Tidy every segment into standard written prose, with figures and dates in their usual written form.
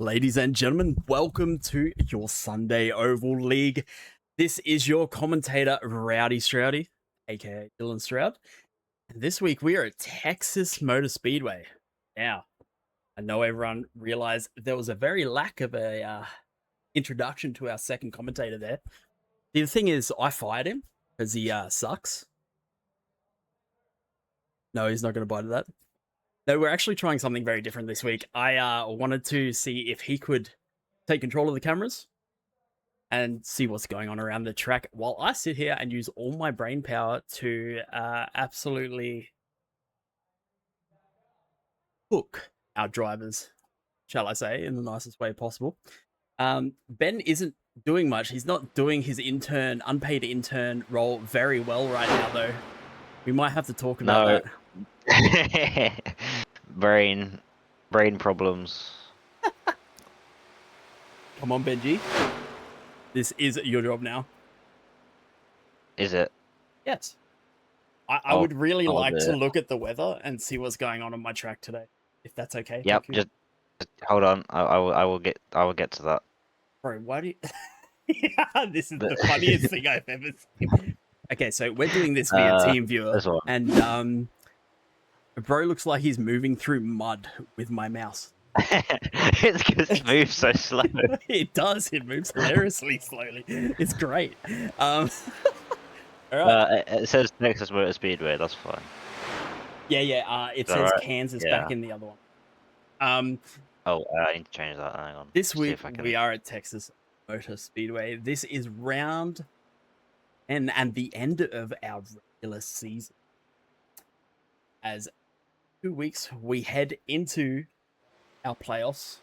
Ladies and gentlemen, welcome to your Sunday Oval League. This is your commentator, Rowdy Stroudy, aka Dylan Stroud. And this week we are at Texas Motor Speedway. Now, I know everyone realized there was a very lack of a introduction to our second commentator there. The thing is, I fired him because he sucks. No, he's not going to bite at that. No, we're actually trying something very different this week. I wanted to see if he could take control of the cameras and see what's going on around the track while I sit here and use all my brain power to absolutely hook our drivers, shall I say, in the nicest way possible. Ben isn't doing much. He's not doing his unpaid intern role very well right now, though. We might have to talk about that. brain problems. Come on, Benji. This is your job now. Is it? Yes. I would really like to look at the weather and see what's going on my track today, if that's okay. Yep. Just hold on. I will get to that. Bro, why do you? Yeah, this is the funniest thing I've ever seen. Okay, so we're doing this via Team Viewer, and bro looks like he's moving through mud with my mouse. It's because it moves so slow. It does. It moves hilariously slowly. It's great. All right. It says Texas Motor Speedway. That's fine. Yeah. It says right? Kansas back in the other one. Oh, I need to change that. Hang on. This week we are at Texas Motor Speedway. This is round and the end of our regular season. As 2 weeks we head into our playoffs,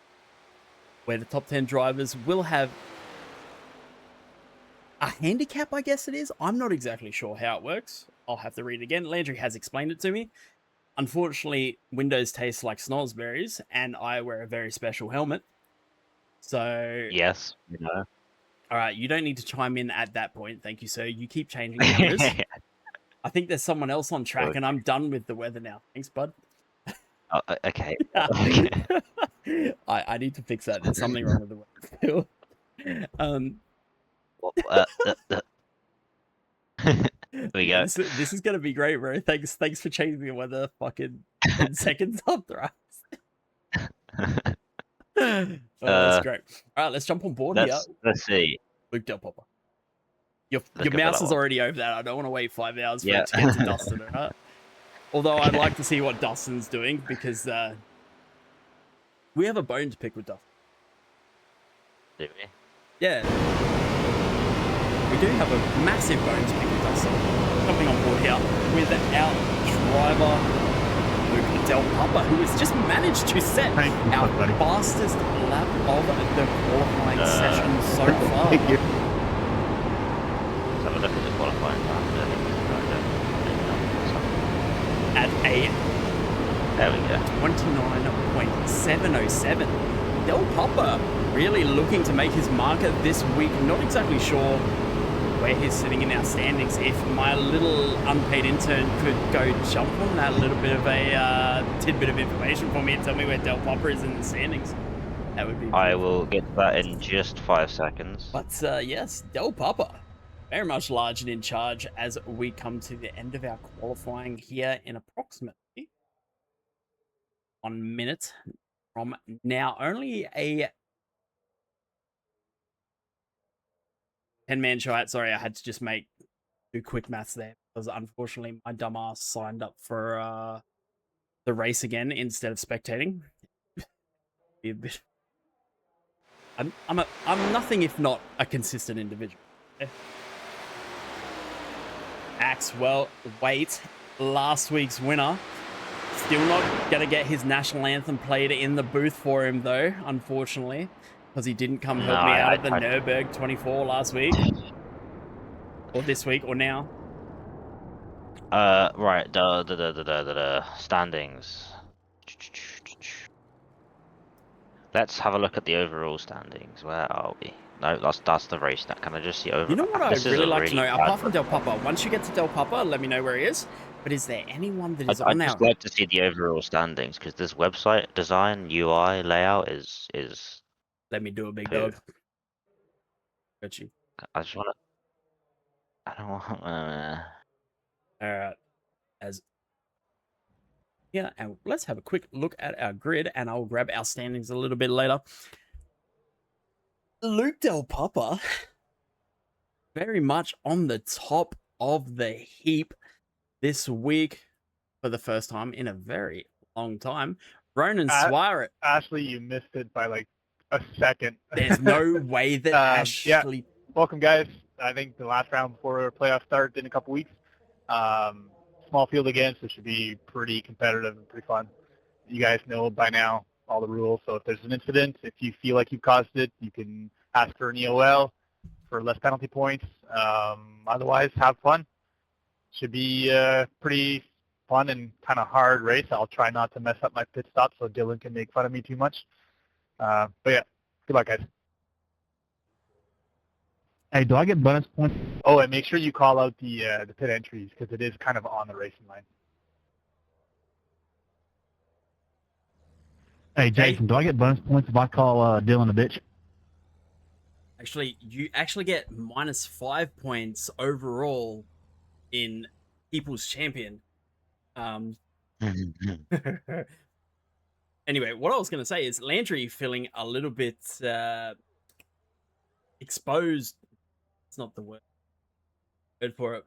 where the top 10 drivers will have a handicap, I guess it is. I'm not exactly sure how it works. I'll have to read it again. Landry has explained it to me. Unfortunately, windows taste like snozzberries, and I wear a very special helmet. So yes, you know. All right, you don't need to chime in at that point. Thank you, sir. You keep changing cameras. I think there's someone else on track, and I'm done with the weather now. Thanks, bud. Okay. I need to fix that. There's something wrong with the weather. There we go. This is gonna be great, bro. Thanks for changing the weather fucking 10 seconds after us. That's great. All right, let's jump on board here. Let's see. Luke Del Popper. Your mouse is already over that. I don't want to wait 5 hours for it to get to Dustin. Right? Although I'd like to see what Dustin's doing, because we have a bone to pick with Dustin. Do we? Yeah. We do have a massive bone to pick with Dustin. Jumping on board here with our driver, Luke Del Popper, who has just managed to set our fastest lap of the qualifying session so far. Thank you. Let's have a look at the qualifying time. At a there we go 29.707. Del Popper really looking to make his marker this week. Not exactly sure where he's sitting in our standings. If my little unpaid intern could go jump on that little bit of a tidbit of information for me and tell me where Del Popper is in the standings, that would be beautiful. I will get to that in just 5 seconds. But yes, Del Popper very much large and in charge as we come to the end of our qualifying here in approximately 1 minute from now. Only a 10-man shot. Sorry, I had to just do quick maths there, because unfortunately my dumbass signed up for the race again instead of spectating. Be a bit. I'm nothing if not a consistent individual. Maxwell Waite, last week's winner. Still not going to get his national anthem played in the booth for him, though, unfortunately, because he didn't come help me out at the Nürburgring 24 last week. Or this week, or now. Right, standings. Let's have a look at the overall standings. Where are we? No, that's the race. Can I just see over? You know what I'd really like to know? Apart from Del Popper, once you get to Del Popper, let me know where he is. But is there anyone that is on there? I'd just like to see the overall standings, because this website design, UI, layout is Let me do a big Who? dog. Got you. I just want to. I don't want. All right. And let's have a quick look at our grid, and I'll grab our standings a little bit later. Luke Del Papa, very much on the top of the heap this week for the first time in a very long time. Ronan Suarez. Ashley, you missed it by like a second. There's no way that Ashley. Yeah. Welcome, guys. I think the last round before playoff start in a couple weeks. Small field again, so it should be pretty competitive and pretty fun. You guys know by now all the rules, so if there's an incident, if you feel like you've caused it, you can ask for an EOL for less penalty points. Otherwise, have fun. Should be pretty fun and kind of hard race. I'll try not to mess up my pit stop so Dylan can make fun of me too much. But yeah, good luck, guys. Hey, do I get bonus points? Oh, and make sure you call out the pit entries because it is kind of on the racing line. Hey, Jason, do I get bonus points if I call Dylan a bitch? Actually, you actually get -5 points overall in People's Champion. Anyway, what I was going to say is Landry feeling a little bit exposed. It's not the word for it.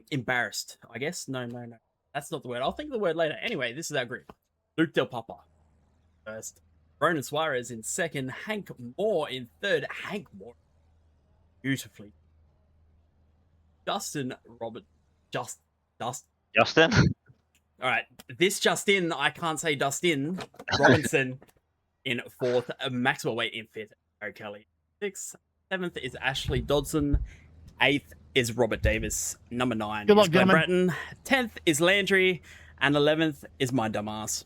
Embarrassed, I guess. No. That's not the word. I'll think of the word later. Anyway, this is our group. Luke Del Papa first. Ronan Suarez in second. Hank Moore in third. Hank Moore. Beautifully. Justin Robert. Justin? All right. This Justin, I can't say Dustin. Robinson in fourth. Maxwell Wait in fifth. Harry Kelly. Sixth. Seventh is Ashley Dodson. Eighth is Robert Davis. Number 9 is Glenn Bratton. 10th is Landry. And 11th is my dumbass.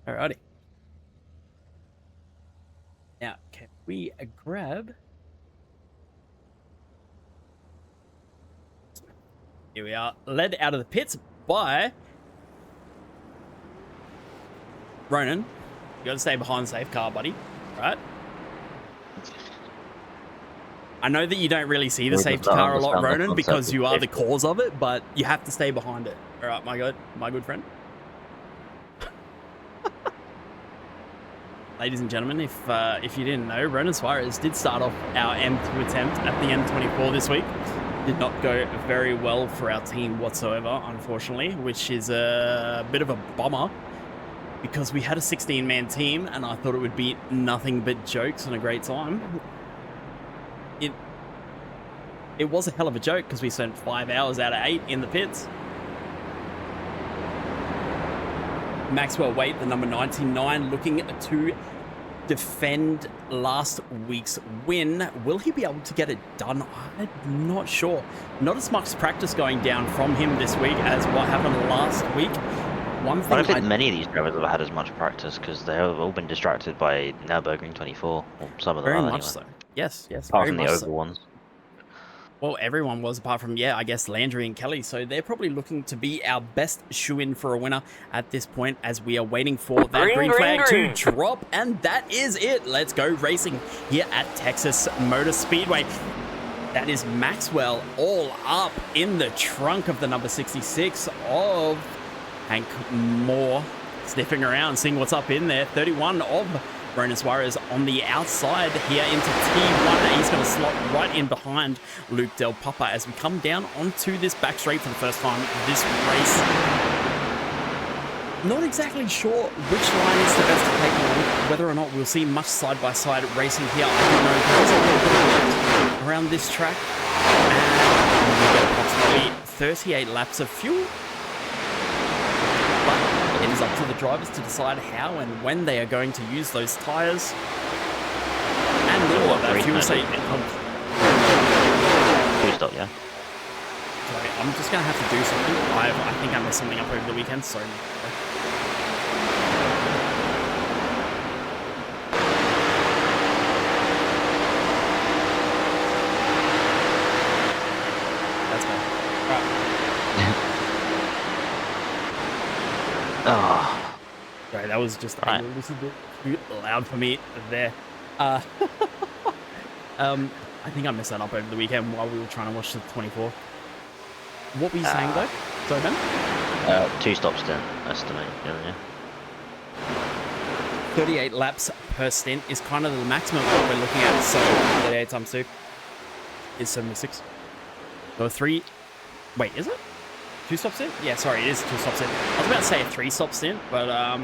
Alrighty. Now, can we grab... Here we are. Led out of the pits by... Ronan. You gotta stay behind the safe car, buddy. Right? I know that you don't really see the safety car a lot, Ronan, because you are the cause of it, but you have to stay behind it. All right, my good friend. Ladies and gentlemen, if you didn't know, Ronan Suarez did start off our M2 attempt at the M24 this week. Did not go very well for our team whatsoever, unfortunately, which is a bit of a bummer because we had a 16-man team and I thought it would be nothing but jokes and a great time. It was a hell of a joke because we spent 5 hours out of 8 in the pits. Maxwell Wait, the number 99, looking to defend last week's win. Will he be able to get it done? I'm not sure. Not as much practice going down from him this week as what happened last week. One thing I don't think many of these drivers have had as much practice because they've all been distracted by Nürburgring 24, or some of them. Very are much anyway. so. Yes. Apart from the oval ones. Well, everyone was, apart from, I guess Landry and Kelly. So they're probably looking to be our best shoe-in for a winner at this point as we are waiting for that green flag to drop. And that is it. Let's go racing here at Texas Motor Speedway. That is Maxwell all up in the trunk of the number 66 of Hank Moore. Sniffing around, seeing what's up in there. 31 of Ronan Suarez on the outside here into T1. He's going to slot right in behind Luke Del Papa as we come down onto this back straight for the first time this race. Not exactly sure which line is the best to take on, whether or not we'll see much side-by-side racing here. I don't know. There's a little bit of around this track. And we get approximately 38 laps of fuel. It is up to the drivers to decide how and when they are going to use those tyres. And all of that fuel state. Stop, yeah. Sorry, I'm just going to have to do something. I think I messed something up over the weekend. Sorry. That's bad. Right. Oh. Sorry, that was just a little bit too loud for me there. I think I messed that up over the weekend while we were trying to watch the 24. What were you saying though? Sorry, Ben? 2 stop stint estimate, yeah. 38 laps per stint is kind of the maximum that we're looking at. So 38 times 2 is 76. So 3. Wait, is it? 2 stop stint? Yeah, sorry, it is 2 stop stint. I was about to say a 3 stop stint, but I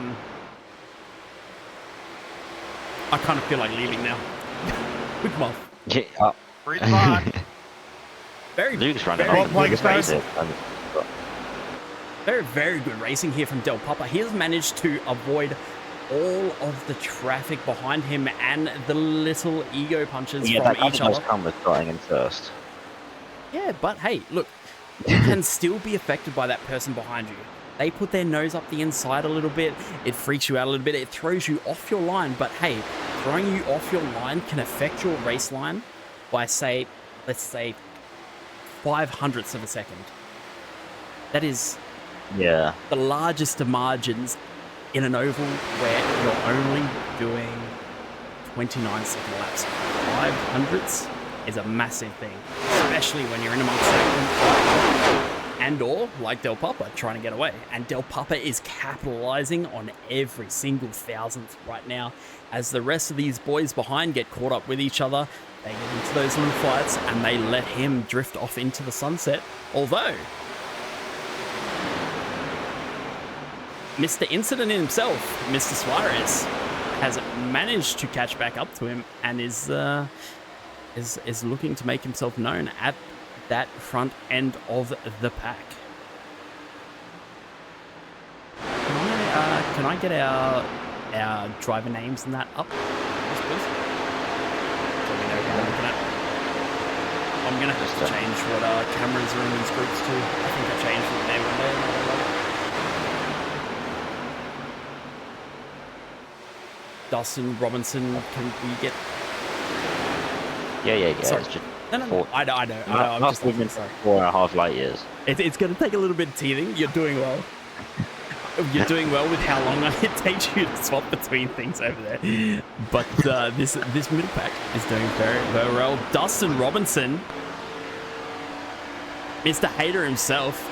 kind of feel like leaving now. With Moth. Yeah. Free spot. Very, Luke's running very, on. Luke's racing. very, very good racing here from Del Papa. He has managed to avoid all of the traffic behind him and the little ego punches from each other. Come with starting in first. Yeah, but hey, look, you can still be affected by that person behind you. They put their nose up the inside a little bit. It freaks you out a little bit. It throws you off your line. But hey, throwing you off your line can affect your race line by, say, let's say, 0.05 of a second. That is the largest of margins in an oval where you're only doing 29-second laps. 0.05 is a massive thing, especially when you're in amongst and or like Del Papa trying to get away. And Del Papa is capitalizing on every single thousandth right now as the rest of these boys behind get caught up with each other. They get into those little fights and they let him drift off into the sunset. Although Mr. Incident himself, Mr. Suarez, has managed to catch back up to him and is looking to make himself known at that front end of the pack. Can I get our driver names and that up, please? So we know who we're looking at. I'm gonna have to change what cameras are in these groups too. I think I changed what they were there. Dustin Robinson, can we get? Yeah. Sorry. It's just No. I know. I'm just been 4.5 light years. It's going to take a little bit of teething. You're doing well. You're doing well with how long it takes you to swap between things over there. But this middle pack is doing very, very well. Dustin Robinson, Mr. Hater himself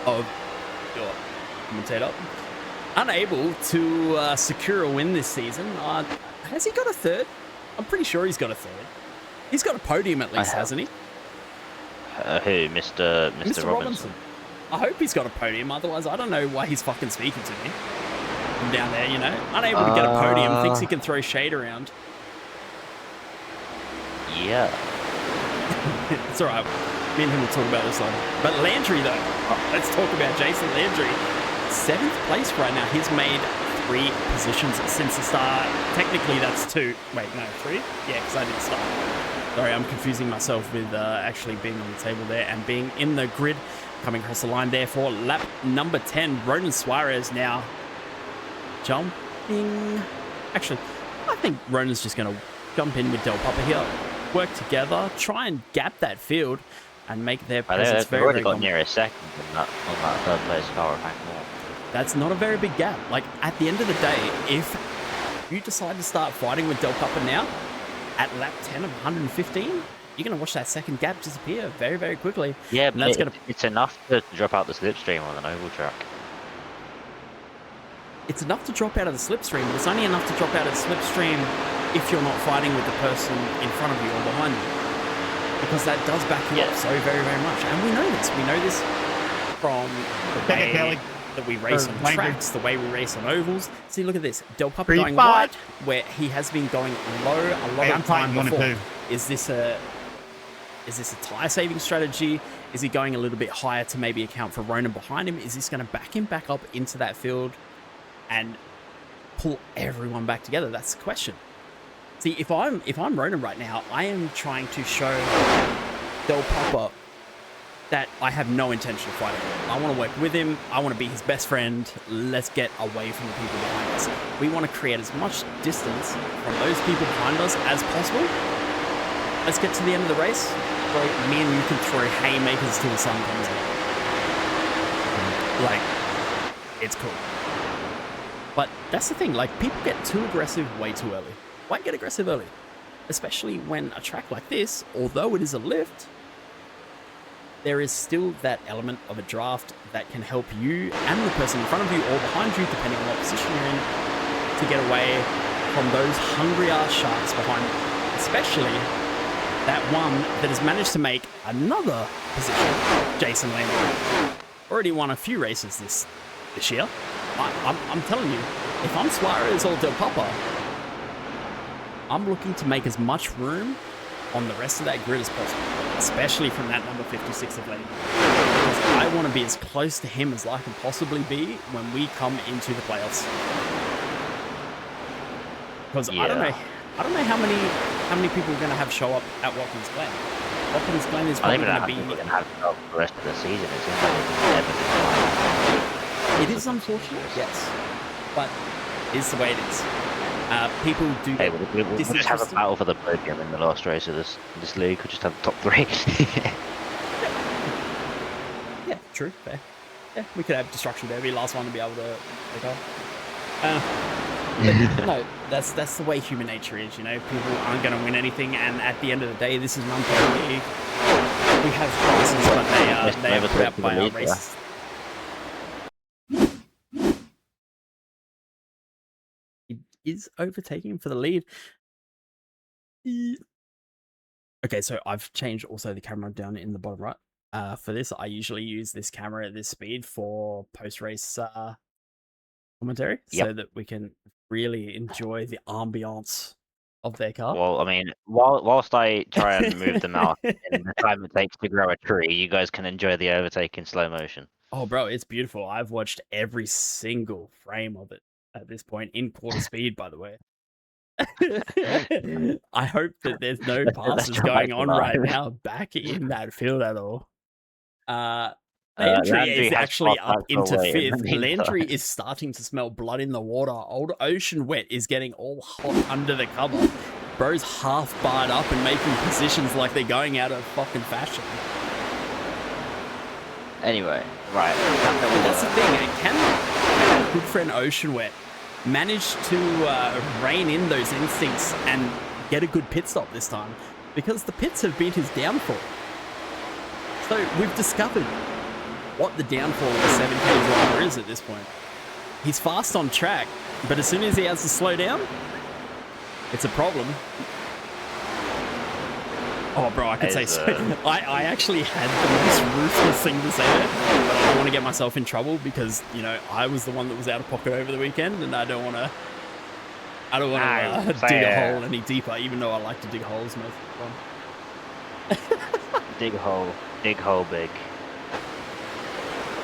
of your commentator, unable to secure a win this season. Has he got a third? I'm pretty sure he's got a third. He's got a podium at least, hasn't he? Who? Mr. Robinson? I hope he's got a podium, otherwise I don't know why he's fucking speaking to me. I'm down there, you know, unable to get a podium, thinks he can throw shade around. Yeah. It's alright, me and him will talk about this later. But Landry though, let's talk about Jason Landry. 7th place right now. He's made 3 positions since the start. Technically that's 2. Wait, no, 3? Yeah, because I didn't start. Sorry, I'm confusing myself with actually being on the table there and being in the grid. Coming across the line there for lap number 10. Ronan Suarez now jumping. Actually, I think Ronan's just going to jump in with Del Papa here. Work together, try and gap that field and make their presence very, already very got near a second on that 3rd place car pack more. That's not a very big gap. Like, at the end of the day, if you decide to start fighting with Del Papa now, at lap 10 of 115, you're going to watch that second gap disappear very, very quickly. Yeah, and but that's it's enough to drop out the slipstream on an oval track. It's enough to drop out of the slipstream, but it's only enough to drop out of the slipstream if you're not fighting with the person in front of you or behind you. Because that does back you up so very, very much. And we know this. We know this from the way that we race on tracks, the way we race on ovals. See, look at this. Del Papa going wide, where he has been going low a lot of time before. Is this a tire saving strategy? Is he going a little bit higher to maybe account for Ronan behind him? Is this going to back him back up into that field and pull everyone back together? That's the question. See, if I'm Ronan right now, I am trying to show Del Papa that I have no intention of fighting him. I want to work with him. I want to be his best friend. Let's get away from the people behind us. We want to create as much distance from those people behind us as possible. Let's get to the end of the race. Bro, me and you can throw haymakers till the sun comes out. Like, it's cool. But that's the thing, like, people get too aggressive way too early. Why get aggressive early? Especially when a track like this, although it is a lift, there is still that element of a draft that can help you and the person in front of you or behind you, depending on what position you're in, to get away from those hungry ass sharks behind you. Especially that one that has managed to make another position, Jason Landry. Already won a few races this year. I'm telling you, if I'm Suarez or Del Papa, I'm looking to make as much room on the rest of that grid as possible, especially from that number 56 of Landry. Because I want to be as close to him as I can possibly be when we come into the playoffs. Because I don't know how many people are going to have show up at Watkins Glen. Watkins Glen is probably going to be. People are going to have the rest of the season. It seems like it is unfortunate, yes, but it's the way it is. People do. Hey, we'll just have a battle for the podium in the last race of this league. We'll just have the top 3. Yeah, true, fair. Yeah, we could have Destruction Derby, last one to be able to take off. No, that's the way human nature is, you know. People aren't going to win anything, and at the end of the day, this is an unfair league. We have prices, but they are put out by our races. He is overtaking him for the lead. Okay, so I've changed also the camera down in the bottom right. For this, I usually use this camera at this speed for post-race commentary, so that we can really enjoy the ambiance of their car. Well, I mean, whilst I try and move them out in the time it takes to grow a tree, you guys can enjoy the overtake in slow motion. Oh, bro, it's beautiful. I've watched every single frame of it at this point in quarter speed, by the way. I hope that there's no passes going on right now back in that field at all. Landry is actually up into 5th. Landry is starting to smell blood in the water. Old Ocean Wet is getting all hot under the cover. Bro's half barred up and making positions like they're going out of fucking fashion. Anyway, right. That's the thing. Can good friend Ocean Wet manage to rein in those instincts and get a good pit stop this time? Because the pits have been his downfall. So we've discovered what the downfall of a 7K driver is at this point. He's fast on track, but as soon as he has to slow down, it's a problem. Oh, bro, I could say so. I actually had the most ruthless thing to say there, but I don't want to get myself in trouble because, you know, I was the one that was out of pocket over the weekend, and I don't want to dig a hole any deeper, even though I like to dig holes most of the time. Dig hole big.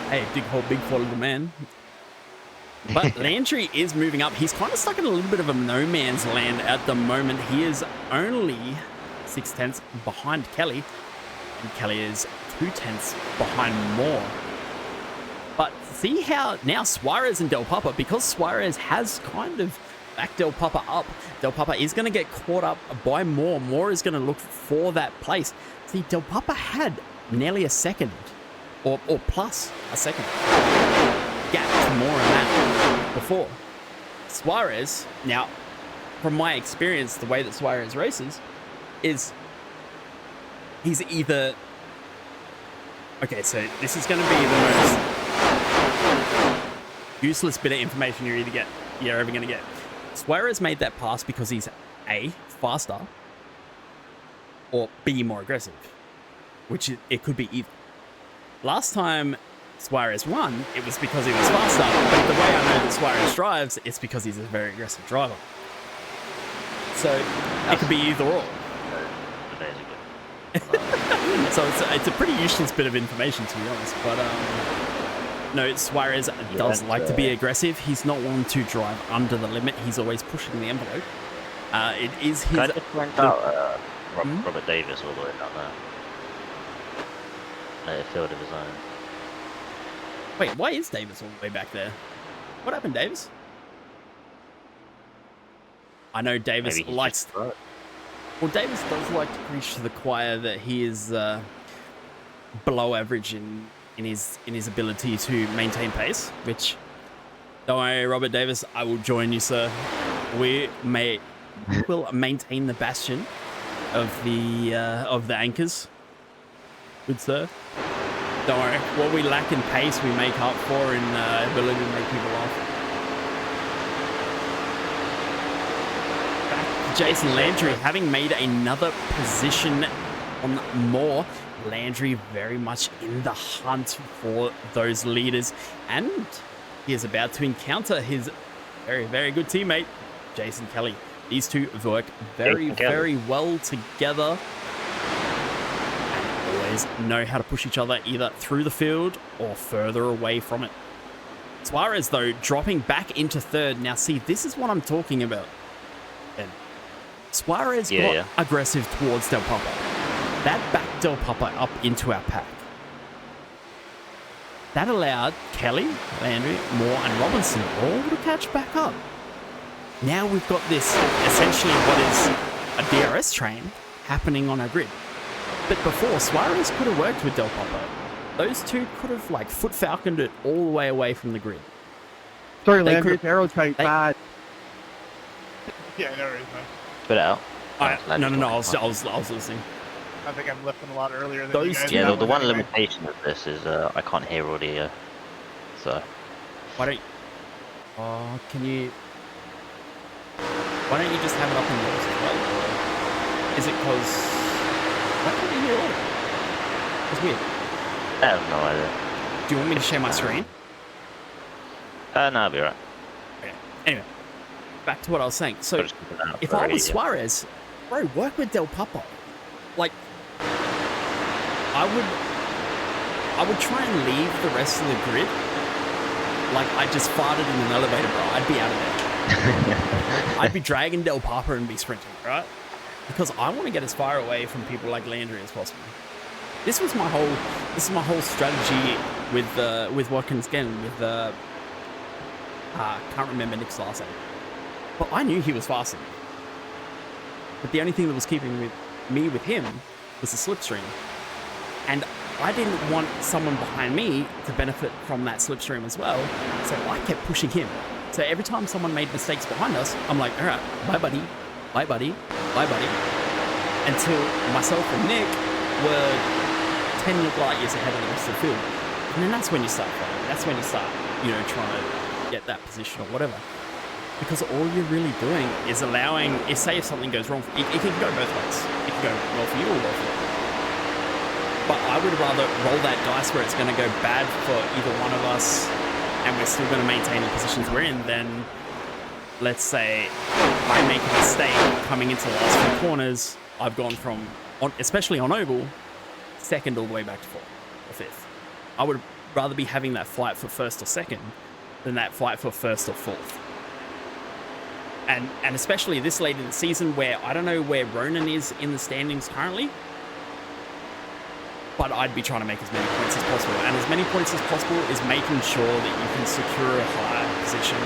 Hey, dig hole big for the man. But Landry is moving up. He's kind of stuck in a little bit of a no man's land at the moment. He is only 6/10 behind Kelly, and Kelly is 2/10 behind Moore. But see how now Suarez and Del Papa, because Suarez has kind of backed Del Papa up, Del Papa is going to get caught up by Moore. Moore is going to look for that place. See, Del Papa had nearly a second, or plus a second gap to Moore in that before. Suarez, now, from my experience, the way that Suarez races is he's either... Okay, so this is going to be the most useless bit of information you're ever going to get. Suarez made that pass because he's A, faster, or B, more aggressive, which it could be either. Last time Suarez won, it was because he was faster, but the way I know that Suarez drives, it's because he's a very aggressive driver. So it could be either or. So it's a pretty useless bit of information, to be honest. But no, Suarez does like to be aggressive. He's not one to drive under the limit. He's always pushing the envelope. It is his... I just went out Robert Davis all the way down there. A field of his own. Wait, why is Davis all the way back there? What happened, Davis? I know Davis likes... Well, Davis does like to preach to the choir that he is below average in his ability to maintain pace, which Don't worry, Robert Davis. I will join you, sir. We will maintain the bastion of the anchors. Good sir. Don't worry. What we lack in pace, we make up for in ability to make people off. Back to Jason Landry, having made another position on more. Landry very much in the hunt for those leaders, and he is about to encounter his very, very good teammate, Jason Kelly. These two work very, very well together and always know how to push each other either through the field or further away from it. Suarez, though, dropping back into third. Now, see, this is what I'm talking about. Ben. Suarez got aggressive towards Del Papa. That backed Del Papa up into our pack. That allowed Kelly, Landry, Moore, and Robinson all to catch back up. Now we've got this, essentially what is a DRS train happening on our grid. But before, Suarez could have worked with Del Papa. Those two could have, like, foot falconed it all the way away from the grid. Sorry, Landry, arrow train bad. Yeah, no worries, man. Put it out. No, I was listening. I think I'm lifting a lot earlier than Those you guys. two- Yeah, the one anyway. limitation of this is I can't hear audio. So Why don't you just have it up in yours as well? Is it because... Why can't you hear audio? It's weird. I have no idea. Do you want me to share my screen? No, I'll be right. Okay. Anyway, back to what I was saying. So, Just keep it out if for I was radio. Suarez, bro, work with Del Papa. Like, I would try and leave the rest of the grid. Like, I just farted in an elevator, bro. I'd be out of there. I'd be dragging Del Papa and be sprinting, right? Because I want to get as far away from people like Landry as possible. This is my whole strategy with Watkins again, with can't remember Nick's last name. But I knew he was faster than me. But the only thing that was keeping me with him was the slipstream. And I didn't want someone behind me to benefit from that slipstream as well. So I kept pushing him. So every time someone made mistakes behind us, I'm like, all right, bye buddy, bye buddy, bye buddy. Until myself and Nick were 10 light years ahead of the rest of the field. And then that's when you start fighting. That's when you start, trying to get that position or whatever. Because all you're really doing is allowing, if something goes wrong, it can go both ways. It can go well for you or well for you. But I would rather roll that dice where it's going to go bad for either one of us and we're still going to maintain the positions we're in than, let's say, I make a mistake coming into the last few corners. I've gone from, especially on oval, second all the way back to fourth or fifth. I would rather be having that fight for first or second than that fight for first or fourth. And especially this late in the season where I don't know where Ronan is in the standings currently, but I'd be trying to make as many points as possible. And as many points as possible is making sure that you can secure a higher position,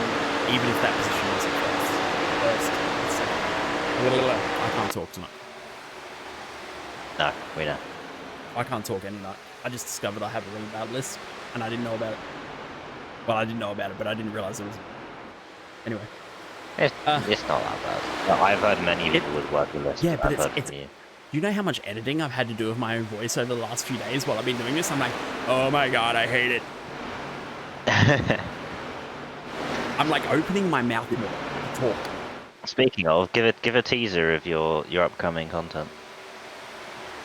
even if that position is first, second. I can't talk tonight. No, we don't. I can't talk any night. I just discovered I have a really bad list, and I didn't know about it. Well, I didn't know about it, but I didn't realize it was... Anyway. It's not that bad. No, I've heard many people with working lists. Yeah, but I've heard it's from you. you know how much editing I've had to do with my own voice over the last few days while I've been doing this? I'm like, oh my god, I hate it. I'm like opening my mouth more to talk. Speaking of, give a teaser of your upcoming content.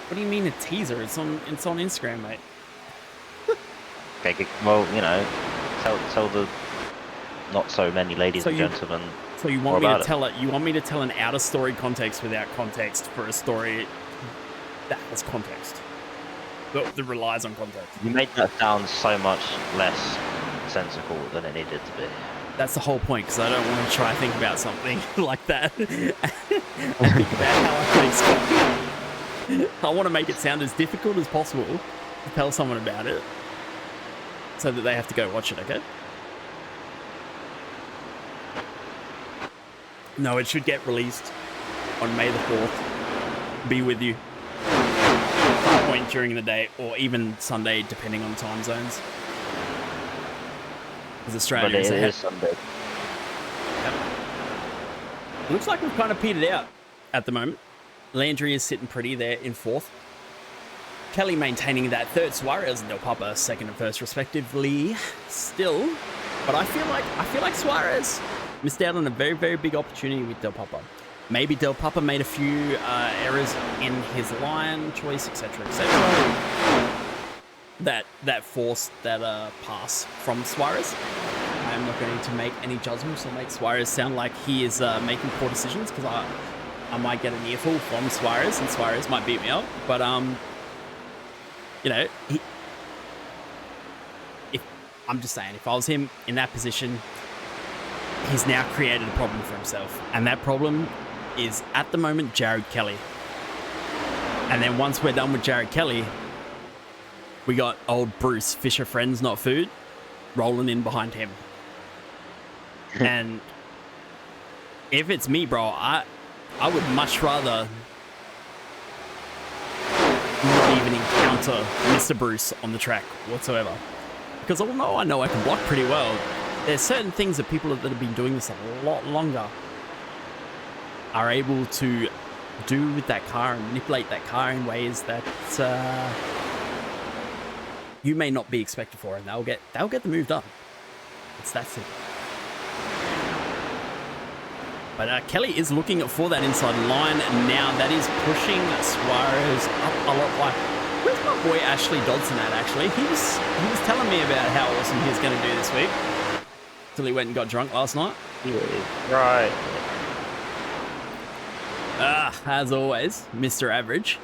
What do you mean a teaser? It's on Instagram, mate. Okay, well, tell the not so many ladies So and you- gentlemen. So you More want me to about it. tell it? You want me to tell an out of story context without context for a story that has context, that relies on context? You made that sound so much less sensical than it needed to be. That's the whole point, because I don't want to try and think about something like that and think about how I can explain. I want to make it sound as difficult as possible to tell someone about it, so that they have to go watch it. Okay. No, it should get released on May the 4th. Be with you. Some point during the day, or even Sunday, depending on time zones. Because But Australia it is ahead. is Sunday. Looks like we've kind of petered out at the moment. Landry is sitting pretty there in 4th. Kelly maintaining that 3rd. Suarez and Del Papa 2nd and 1st respectively. Still, but I feel like Suarez missed out on a very, very big opportunity with Del Papa. Maybe Del Papa made a few errors in his line choice, etc., etc. That forced that pass from Suarez. I'm not going to make any judgments or make Suarez sound like he is making poor decisions, because I might get an earful from Suarez, and Suarez might beat me up. But you know, I'm just saying, if I was him in that position, he's now created a problem for himself, and that problem is at the moment Jared Kelly. And then once we're done with Jared Kelly, we got old Bruce Fisher Friends Not Food rolling in behind him. And if it's me, bro, I would much rather not even encounter Mr. Bruce on the track whatsoever. Because although I know I can block pretty well, there's certain things that people that have been doing this a lot longer are able to do with that car and manipulate that car in ways that you may not be expected for, and they'll get the move done. It's that simple. But Kelly is looking for that inside line now. That is pushing Suarez up a lot. Like, where's my boy Ashley Dodson at? Actually, he was telling me about how awesome he was going to do this week till he went and got drunk last night. Yeah, right. As always, Mr. Average.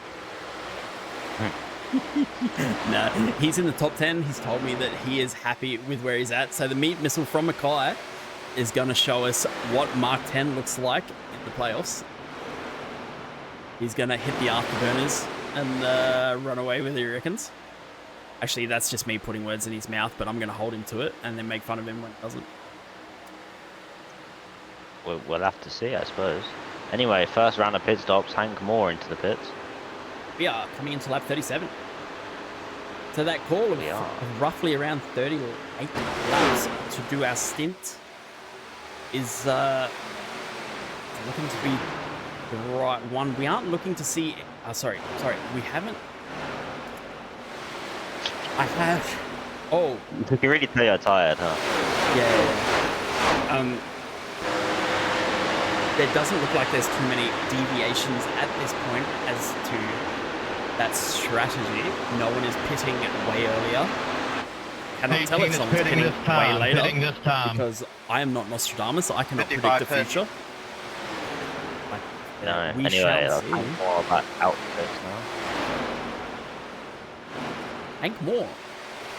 No, he's in the top 10. He's told me that he is happy with where he's at. So the meat missile from Mackay is going to show us what Mark 10 looks like in the playoffs. He's going to hit the afterburners and run away with it, he reckons. Actually, that's just me putting words in his mouth, but I'm going to hold him to it and then make fun of him when he doesn't. We'll have to see, I suppose. Anyway, first round of pit stops, Hank Moore into the pits. We are coming into lap 37. So that call of roughly around 38 laps to do our stint is looking to be the right one. We aren't looking to see... sorry. We haven't... I have... Oh. You can really tell you're tired, huh? Yeah. There doesn't look like there's too many deviations at this point as to that strategy. No one is pitting way earlier. Cannot tell if someone's pitting way later because I am not Nostradamus. I cannot predict the future. No, anyway, I'll talk more about outfits now. Hank Moore.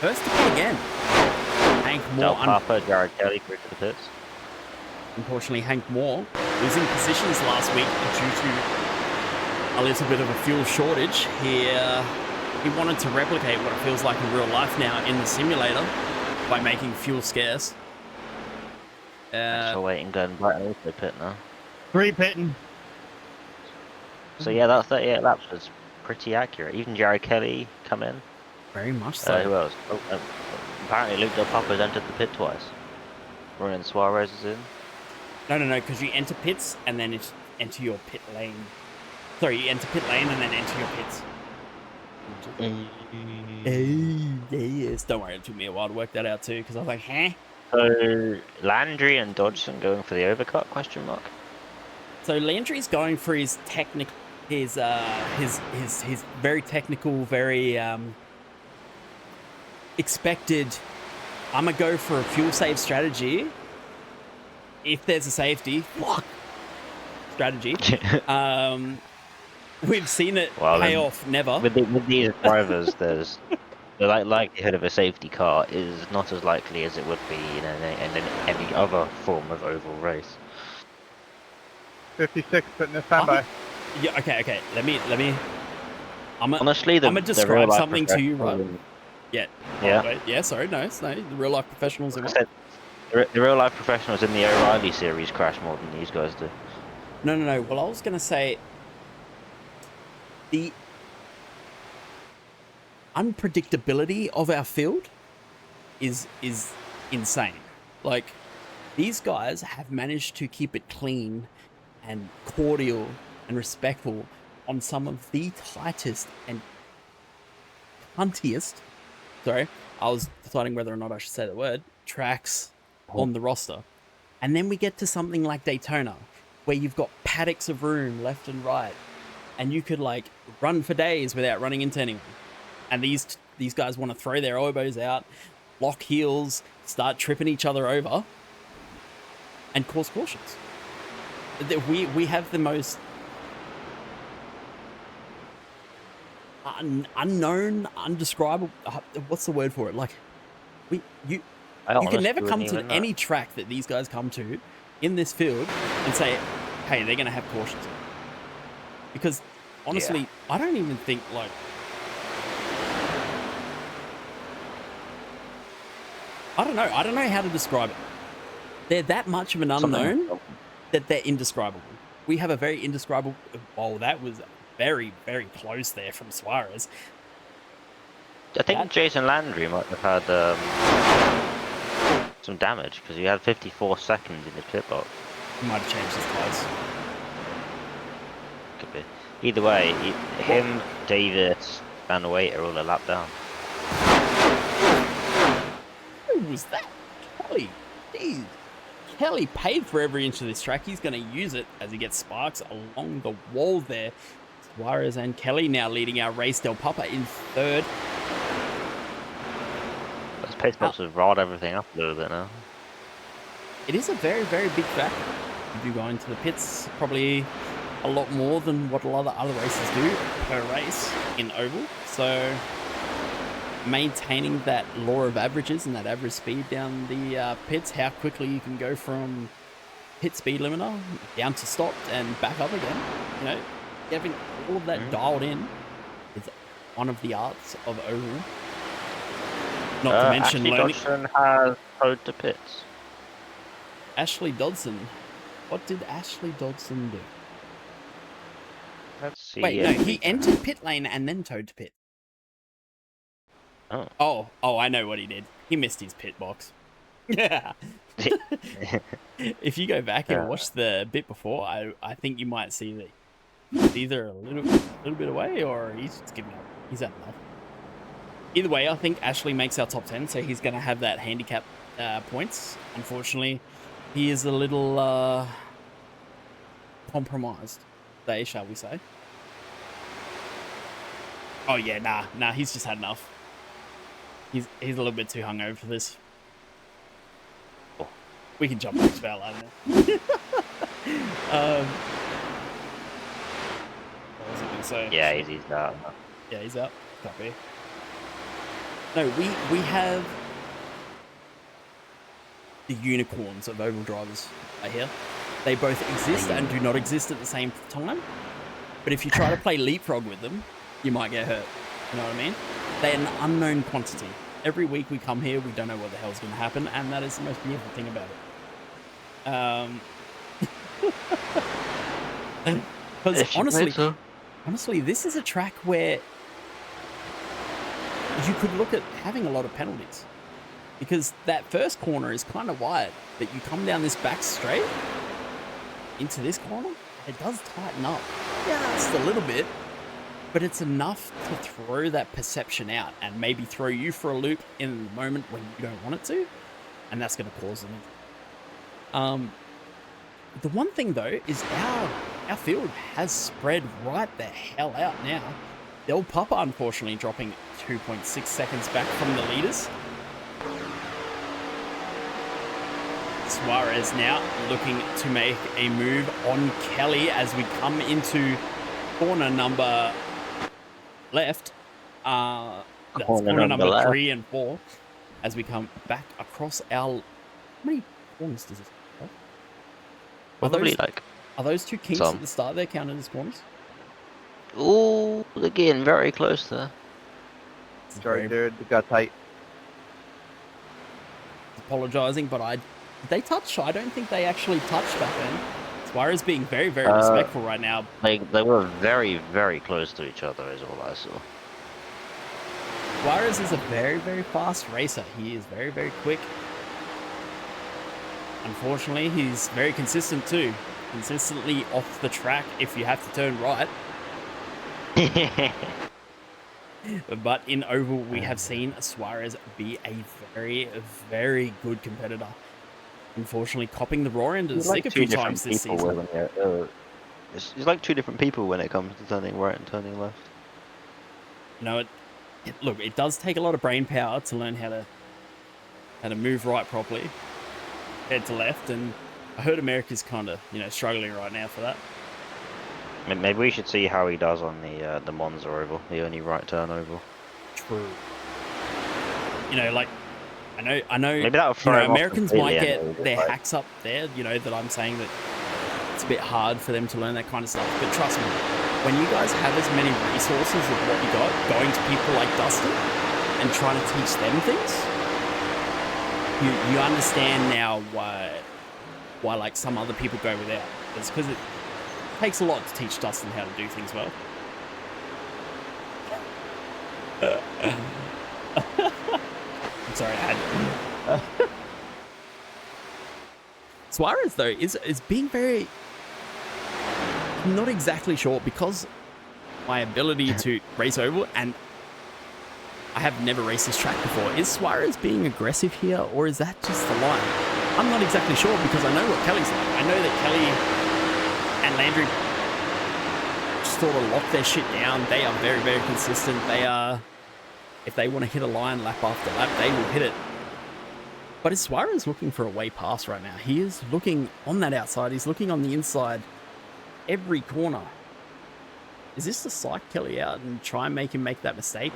First to pit again. Hank Moore. Del Papa, Jared Kelly through to the pits. Unfortunately, Hank Moore losing positions last week due to a little bit of a fuel shortage. He wanted to replicate what it feels like in real life now in the simulator by making fuel scarce. So waiting, going right into pit now. 3 pitting. So yeah, that 38 laps was pretty accurate. Even Jared Kelly come in. Very much so. Who else? Apparently Luke Del Papa's entered the pit twice. Ronan Suarez is in. No, because you enter pits and then enter your pit lane. Sorry, you enter pit lane and then enter your pits. Yes. Don't worry, it took me a while to work that out too, because I was like, huh? So Landry and Dodson going for the overcut? Question mark. So Landry's going for his very technical, very expected. I'm gonna go for a fuel save strategy. If there's a safety, strategy. We've seen it pay off. Never. With these drivers, there's the likelihood of a safety car is not as likely as it would be in any other form of oval race. 56 putting this time by. Yeah. Okay. Let me. Honestly, I'm gonna describe something to you, right? Yeah. Yeah. Wait, yeah. Sorry. No. The real life professionals. The real life professionals in the O'Reilly series crash more than these guys do. No. Well, I was gonna say the unpredictability of our field is insane. Like, these guys have managed to keep it clean and cordial and respectful on some of the tightest and huntiest, sorry, I was deciding whether or not I should say the word, tracks on the roster. And then we get to something like Daytona, where you've got paddocks of room left and right, and you could like run for days without running into anyone. And these guys want to throw their elbows out, lock heels, start tripping each other over, and cause cautions. We have the most unknown, undescribable. What's the word for it? Like, you can never come to any track that these guys come to in this field and say, "Hey, they're going to have cautions." Because honestly, I don't even think like. I don't know. I don't know how to describe it. They're that much of an unknown that they're indescribable. We have a very indescribable. Oh, that was very, very close there from Suarez. I think Jason Landry might have had some damage because he had 54 seconds in the pit box. He might have changed his tires. Could be. Either way, him, Davis, and Wait are all a lap down. Who was that? Kelly. Jeez. Kelly paid for every inch of this track. He's going to use it as he gets sparks along the wall there. Suarez and Kelly now leading our race. Del Papa in third. Those pit stops have rolled everything up a little bit now. It is a very, very big track. You do go into the pits probably a lot more than what a lot of other races do per race in oval. So maintaining that law of averages and that average speed down the pits, how quickly you can go from pit speed limiter down to stopped and back up again, you know, having all of that dialed in is one of the arts of oval. Not to mention Ashley Dodson has towed to pits. Ashley Dodson. What did Ashley Dodson do? Let's see. Wait, no, he entered pit lane and then towed to pit. Oh, I know what he did. He missed his pit box. Yeah. If you go back and watch the bit before, I think you might see that he's either a little bit away or he's just giving up. He's had enough. Either way, I think Ashley makes our top 10, so he's going to have that handicap points. Unfortunately, he is a little compromised today, shall we say. Oh yeah, nah, he's just had enough. He's a little bit too hungover for this. Oh, we can jump back to our line now. What was I going to say? Yeah, he's out. Yeah, he's out. Copy. No, we have the unicorns of oval drivers right here. They both exist and do not exist at the same time. But if you try to play leapfrog with them, you might get hurt. You know what I mean? They're an unknown quantity. Every week we come here, we don't know what the hell's going to happen, and that is the most beautiful thing about it. Because honestly, this is a track where you could look at having a lot of penalties. Because that first corner is kind of wide, but you come down this back straight into this corner, it does tighten up. Yeah, just a little bit. But it's enough to throw that perception out and maybe throw you for a loop in the moment when you don't want it to. And that's going to cause them. The one thing, though, is our field has spread right the hell out now. Del Papa, unfortunately, dropping 2.6 seconds back from the leaders. Suarez now looking to make a move on Kelly as we come into corner number left. That's corner number 3 and 4 as we come back across our... How many corners does this have? Are those two kinks at the start there counted as corners? Oh, again, very close there. Sorry, dude, it got tight. Apologising, but did they touch? I don't think they actually touched back then. Suarez being very, very respectful right now. They were very, very close to each other is all I saw. Suarez is a very, very fast racer. He is very, very quick. unfortunately, he's very consistent too. Consistently off the track if you have to turn right. But in oval, we have seen Suarez be a very, very good competitor. Unfortunately, copping the raw end of the stick a few times this season. It's like two different people when it comes to turning right and turning left. You know, look, it does take a lot of brain power to learn how to move right properly, head to left, and I heard America's kind of, you know, struggling right now for that. Maybe we should see how he does on the Monza oval, the only right turn oval. True. You know, like I know. Maybe that'll you know, throw him off Americans might completely get and their like- hacks up there. You know that I'm saying that it's a bit hard for them to learn that kind of stuff. But trust me, when you guys have as many resources of what you got, going to people like Dustin and trying to teach them things, you understand now why like some other people go without. It's because it takes a lot to teach Dustin how to do things well. I'm sorry, I had Suarez though is being very not exactly sure because my ability to race oval, and I have never raced this track before. Is Suarez being aggressive here, or is that just the line? I'm not exactly sure because I know what Kelly's like. I know that Kelly and Landry just sort of lock their shit down. They are very, very consistent. They are, if they want to hit a line lap after lap, they will hit it. But is Suarez looking for a way past right now? He is looking on that outside. He's looking on the inside every corner. Is this to psych Kelly out and try and make him make that mistake?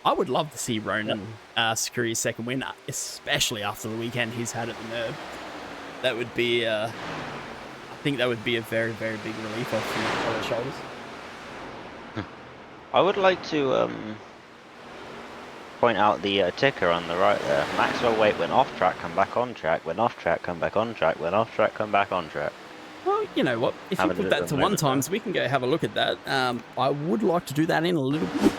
I would love to see Ronan secure his second win, especially after the weekend he's had at the NERB. That would be, I think that would be a very, very big relief off their shoulders. I would like to point out the ticker on the right there. Maxwell Wait went off track, come back on track, went off track, come back on track, went off track, come back on track. Well, you know what? If you put that to 1 times, we can go have a look at that. I would like to do that in a little bit.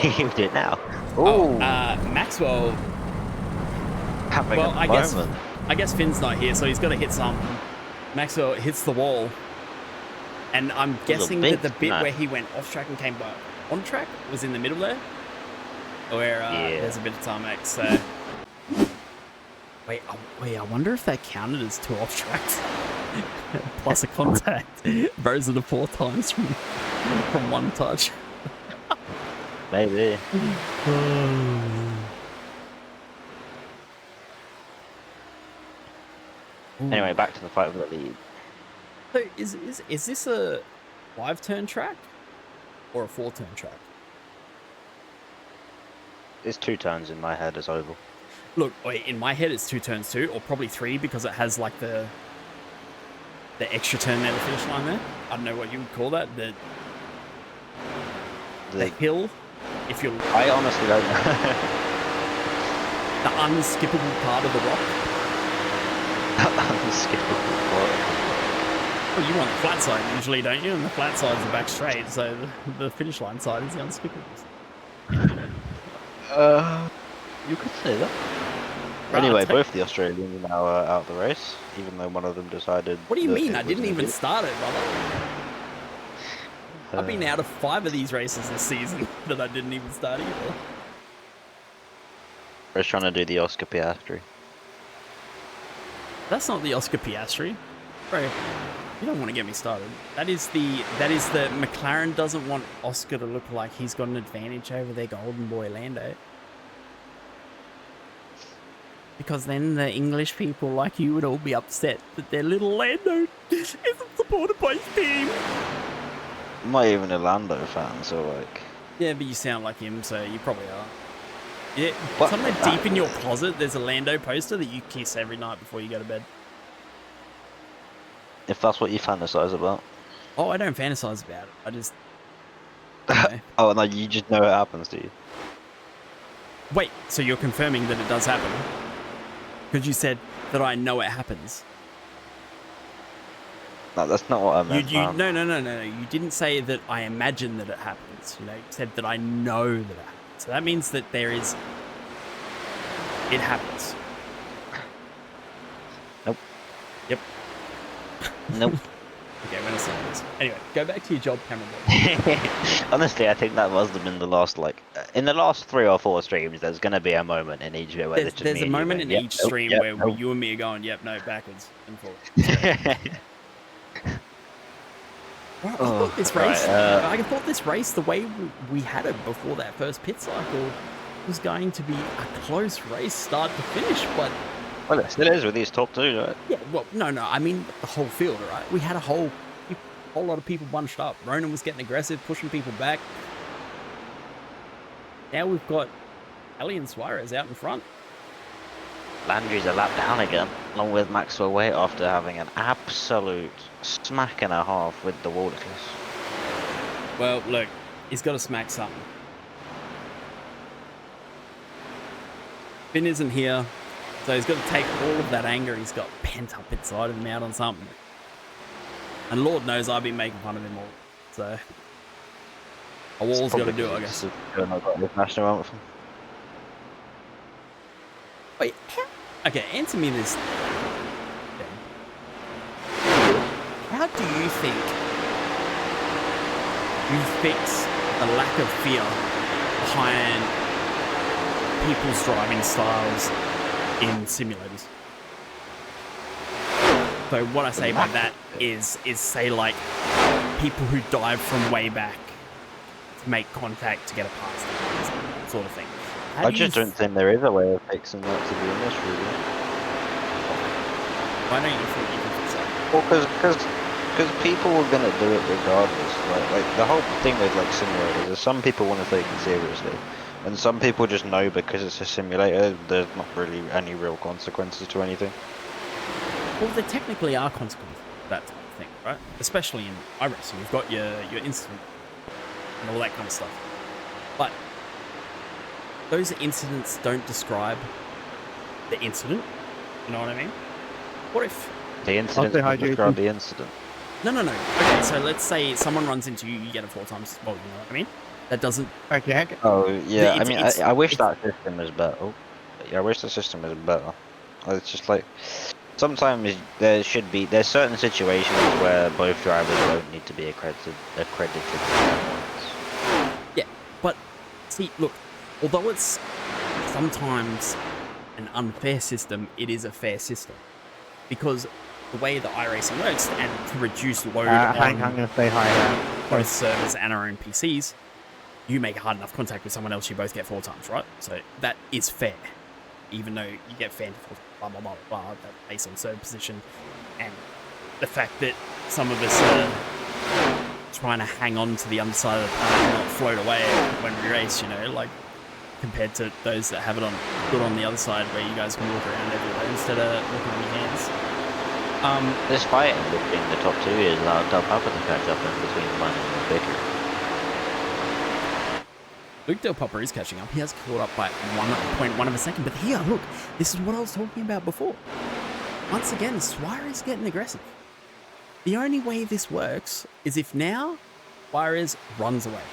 You did now. Oh, Maxwell. Having Well, a moment. I guess Finn's not here, so he's got to hit something. Maxwell hits the wall, and I'm guessing that the bit where he went off track and came back on track was in the middle there, where there's a bit of tarmac. So wait, I wonder if that counted as 2 off tracks plus a contact. Those are the 4 times from 1 touch. Maybe. Anyway, back to the fight for the lead. So is this a 5-turn track or a 4-turn track? It's 2 turns in my head as oval. Look, in my head it's 2 turns too, or probably 3 because it has like the extra turn near the finish line there. I don't know what you would call that. The hill, if you're. I honestly don't know. The unskippable part of the rock. Unskippable part. Well, you want the flat side usually, don't you? And the flat side's the back straight, so the finish line side is the unskippables. You could say that. Right, Anyway, both the Australians are now out of the race, even though one of them decided. What do you that mean? it I didn't wasn't even good. start it, brother. I've been out of 5 of these races this season that I didn't even start either. I was trying to do the Oscar Piastri. That's not the Oscar Piastri. Bro, you don't want to get me started. That is the McLaren doesn't want Oscar to look like he's got an advantage over their golden boy Lando. Because then the English people like you would all be upset that their little Lando isn't supported by his team. I'm not even a Lando fan, so like. Yeah, but you sound like him, so you probably are. Yeah, What? somewhere deep in your closet, there's a Lando poster that you kiss every night before you go to bed. If that's what you fantasize about. Oh, I don't fantasize about it. I just... you know. Oh, no, you just know it happens to you. Wait, so you're confirming that it does happen? Because you said that I know it happens. No, that's not what I meant. man. No. You didn't say that I imagine that it happens. You know, you said that I know that it happens. So that means that there is It happens. Nope. Yep. Nope. Okay, we're gonna say this. Anyway, go back to your job, camera boy. Honestly, I think that must have been the last, like, in the last 3 or 4 streams, there's going to be a moment in each where There's a moment in each stream where you and me are going, yep, no, backwards and forward. Well, I thought this race, I thought this race, the way we had it before that first pit cycle, was going to be a close race, start to finish. But well, it still is with these top 2, right? yeah, well, no, I mean the whole field, right? We had a whole lot of people bunched up. Ronan was getting aggressive, pushing people back. Now we've got Ali and Suarez out in front. Landry's a lap down again, along with Maxwell Wade after having an absolute smack and a half with the water kiss. Well, look, he's got to smack something. Finn isn't here, so he's got to take all of that anger he's got pent up inside of him out on something. And Lord knows I've been making fun of him all, so a wall's got to do it, I guess. Wait, okay, answer me this. How do you think you fix the lack of fear behind people's driving styles in simulators? So what I say by that is say like people who dive from way back to make contact to get a pass, sort of thing. I just don't think there is a way of fixing that, to be honest, really. Why don't you think you can fix that? Well, because people are going to do it regardless. Like the whole thing with like simulators is some people want to take it seriously, and some people just know because it's a simulator, there's not really any real consequences to anything. Well, there technically are consequences to that type of thing, right? Especially in iRacing, you've got your incident and all that kind of stuff. But those incidents don't describe the incident. You know what I mean? What if the incident doesn't describe the incident? No. Okay, so let's say someone runs into you, you get it 4 times. Well, you know what I mean? That doesn't. Okay. Oh yeah, I mean, I wish that system was better. Oh, yeah, I wish the system was better. It's just like sometimes there's certain situations where both drivers don't need to be accredited. Yeah, but see, look, although it's sometimes an unfair system, it is a fair system because the way the iRacing works and to reduce load on I'm gonna say hi. both servers and our own PCs, you make hard enough contact with someone else, you both get 4 times, right? So that is fair, even though you get fair to blah blah blah blah. That's based on server position and the fact that some of us are trying to hang on to the underside of the panel and not float away when we race, you know, like compared to those that have it on good on the other side where you guys can walk around everywhere instead of walking on your hands. This fight between the top 2 is allowed Del Papa to catch up in between mine and Baker. Luke Del Papa is catching up. He has caught up by 1.1 of a second. But here, look, this is what I was talking about before. Once again, Suarez getting aggressive. The only way this works is if now Suarez runs away.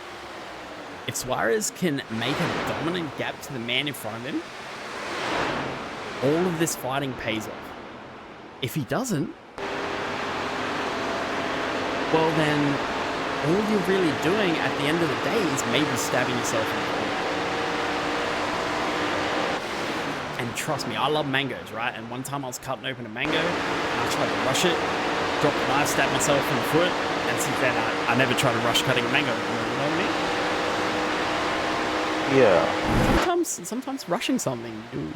If Suarez can make a dominant gap to the man in front of him, all of this fighting pays off. If he doesn't, well then, all you're really doing at the end of the day is maybe stabbing yourself in the corner. And trust me, I love mangoes, right? And one time I was cutting open a mango, and I tried to rush it, dropped the knife, stabbed myself in the foot, and since then I never try to rush cutting a mango anymore, you know what I mean? Yeah. Sometimes rushing something,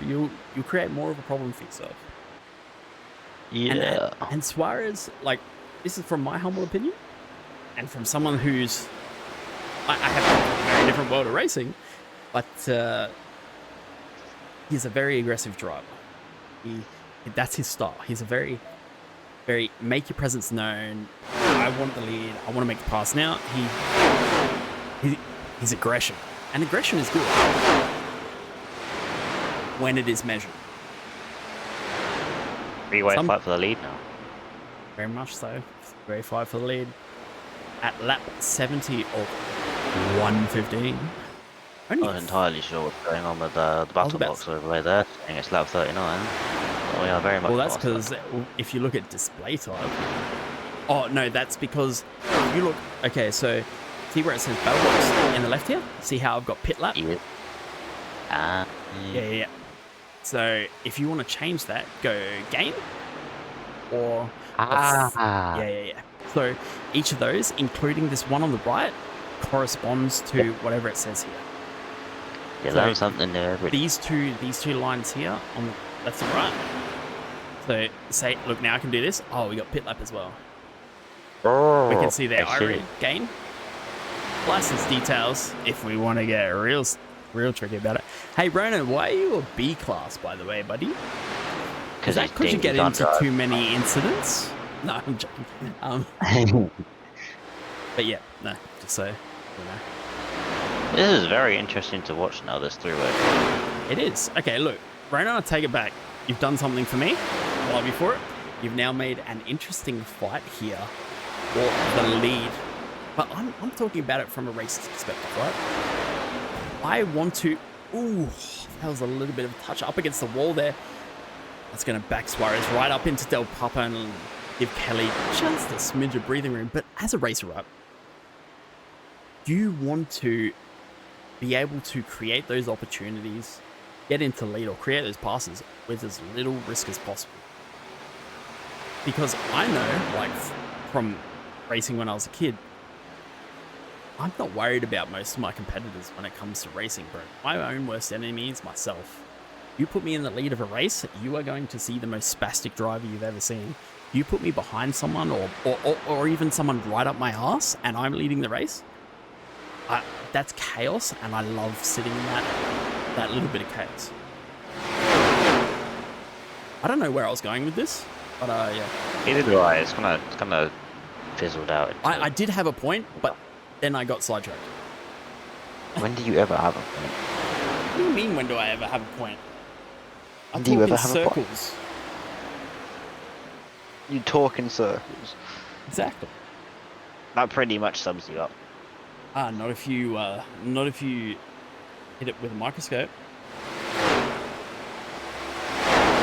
you create more of a problem for yourself. Yeah. And Suarez, like, this is from my humble opinion, and from someone who's, I have a very different world of racing, but he's a very aggressive driver. That's his style. He's a very make your presence known. I want the lead. I want to make the pass. Now he's aggression, and aggression is good when it is measured. Three-way fight for the lead now. Very much so. Very fight for the lead. At lap 70 of 115. I'm Only not entirely sure what's going on with the battle about box overlay there, saying it's lap 39. But we are very much well, that's faster. because if you look at display type. Oh no, that's because if you look. Okay, so see where it says battle box in the left here. See how I've got pit lap? Yeah. Ah. Yeah. So if you want to change that, go game or Ah. yeah. So each of those, including this one on the right, corresponds to whatever it says here. You So learn something new every day. these two lines here on the left and right. So say, look, now I can do this. Oh, we got pit lap as well. Oh, We can see the I see. IRA gain. License details if we want to get real tricky about it. Hey, Ronan, why are you a B class, by the way, buddy? Is that because you get into too many incidents? No, I'm joking. But yeah, no, just so you know. This is very interesting to watch now, this three-way. It is. Okay, look, Ronan, I take it back. You've done something for me while before it. You've now made an interesting fight here for the lead. But I'm talking about it from a racer's perspective, right? I want to... Ooh, that was a little bit of a touch up against the wall there. That's going to back Suarez right up into Del Papa and give Kelly just a smidge of breathing room. But as a racer, right, you want to be able to create those opportunities, get into lead or create those passes with as little risk as possible. Because I know, like, from racing when I was a kid, I'm not worried about most of my competitors when it comes to racing, bro. My own worst enemy is myself. You put me in the lead of a race, you are going to see the most spastic driver you've ever seen. You put me behind someone or even someone right up my ass and I'm leading the race, that's chaos, and I love sitting in that little bit of chaos. I don't know where I was going with this, but yeah. Neither do I. It's kind of fizzled out. I did have a point, but then I got sidetracked. When do you ever have a point? What do you mean, when do I ever have a point? I Do you talk ever in have a point? circles. You talk in circles. Exactly. That pretty much sums you up. Not if you hit it with a microscope.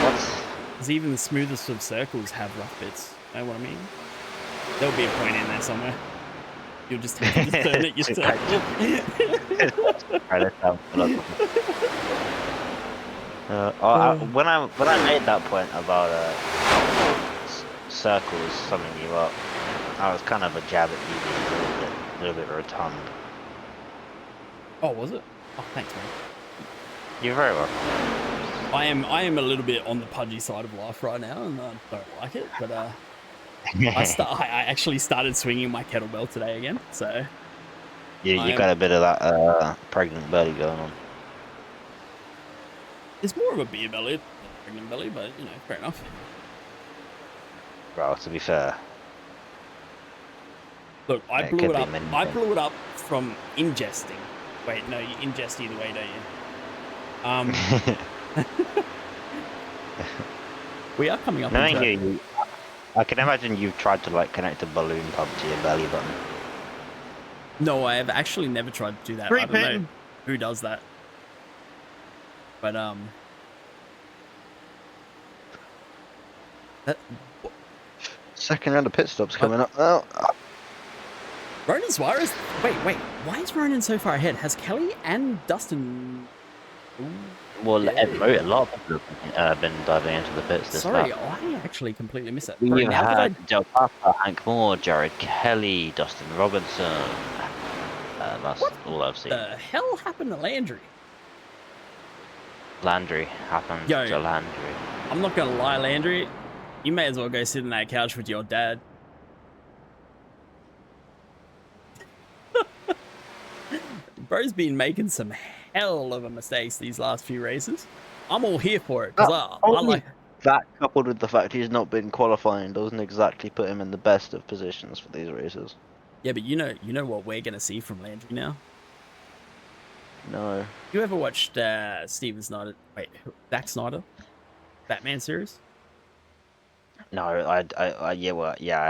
What's... Because even the smoothest of circles have rough bits. Know what I mean? There'll be a point in there somewhere. You'll just have to discern it yourself. When I made that point about circles summing you up, I was kind of a jab at you being a little bit rotund. Oh, was it? Oh, thanks, man. You're very welcome. I am a little bit on the pudgy side of life right now, and I don't like it. But I actually started swinging my kettlebell today again. So you got a bit of that pregnant belly going on. It's more of a beer belly than a pregnant belly, but you know, fair enough. Well, to be fair. Look, I Yeah, blew it up. many I things. blew it up from ingesting. Wait, no, you ingest either way, don't you? We are coming up. Knowing you, I can imagine you've tried to like connect a balloon pump to your belly button. No, I have actually never tried to do that. I don't know who does that. But Second round of pit stops coming up now. Ronan Suarez. Wait. Why is Ronan so far ahead? Has Kelly and Dustin? Ooh, Well, yeah. a lot of people have been diving into the pits this Sorry, lap. I actually completely missed it. We've Now that had Del Papa, Hank Moore, Jared Kelly, Dustin Robinson. That's all I've seen. the hell happened to Landry? Landry happened Yo. to Landry. I'm not gonna lie, Landry. You may as well go sit on that couch with your dad. Bro's been making some hell of a mistakes these last few races. I'm all here for it because I like. That coupled with the fact he's not been qualifying doesn't exactly put him in the best of positions for these races. Yeah, but you know what we're gonna see from Landry now. No. You ever watched Steven Snyder? Wait, Zack Snyder, Batman series? No, I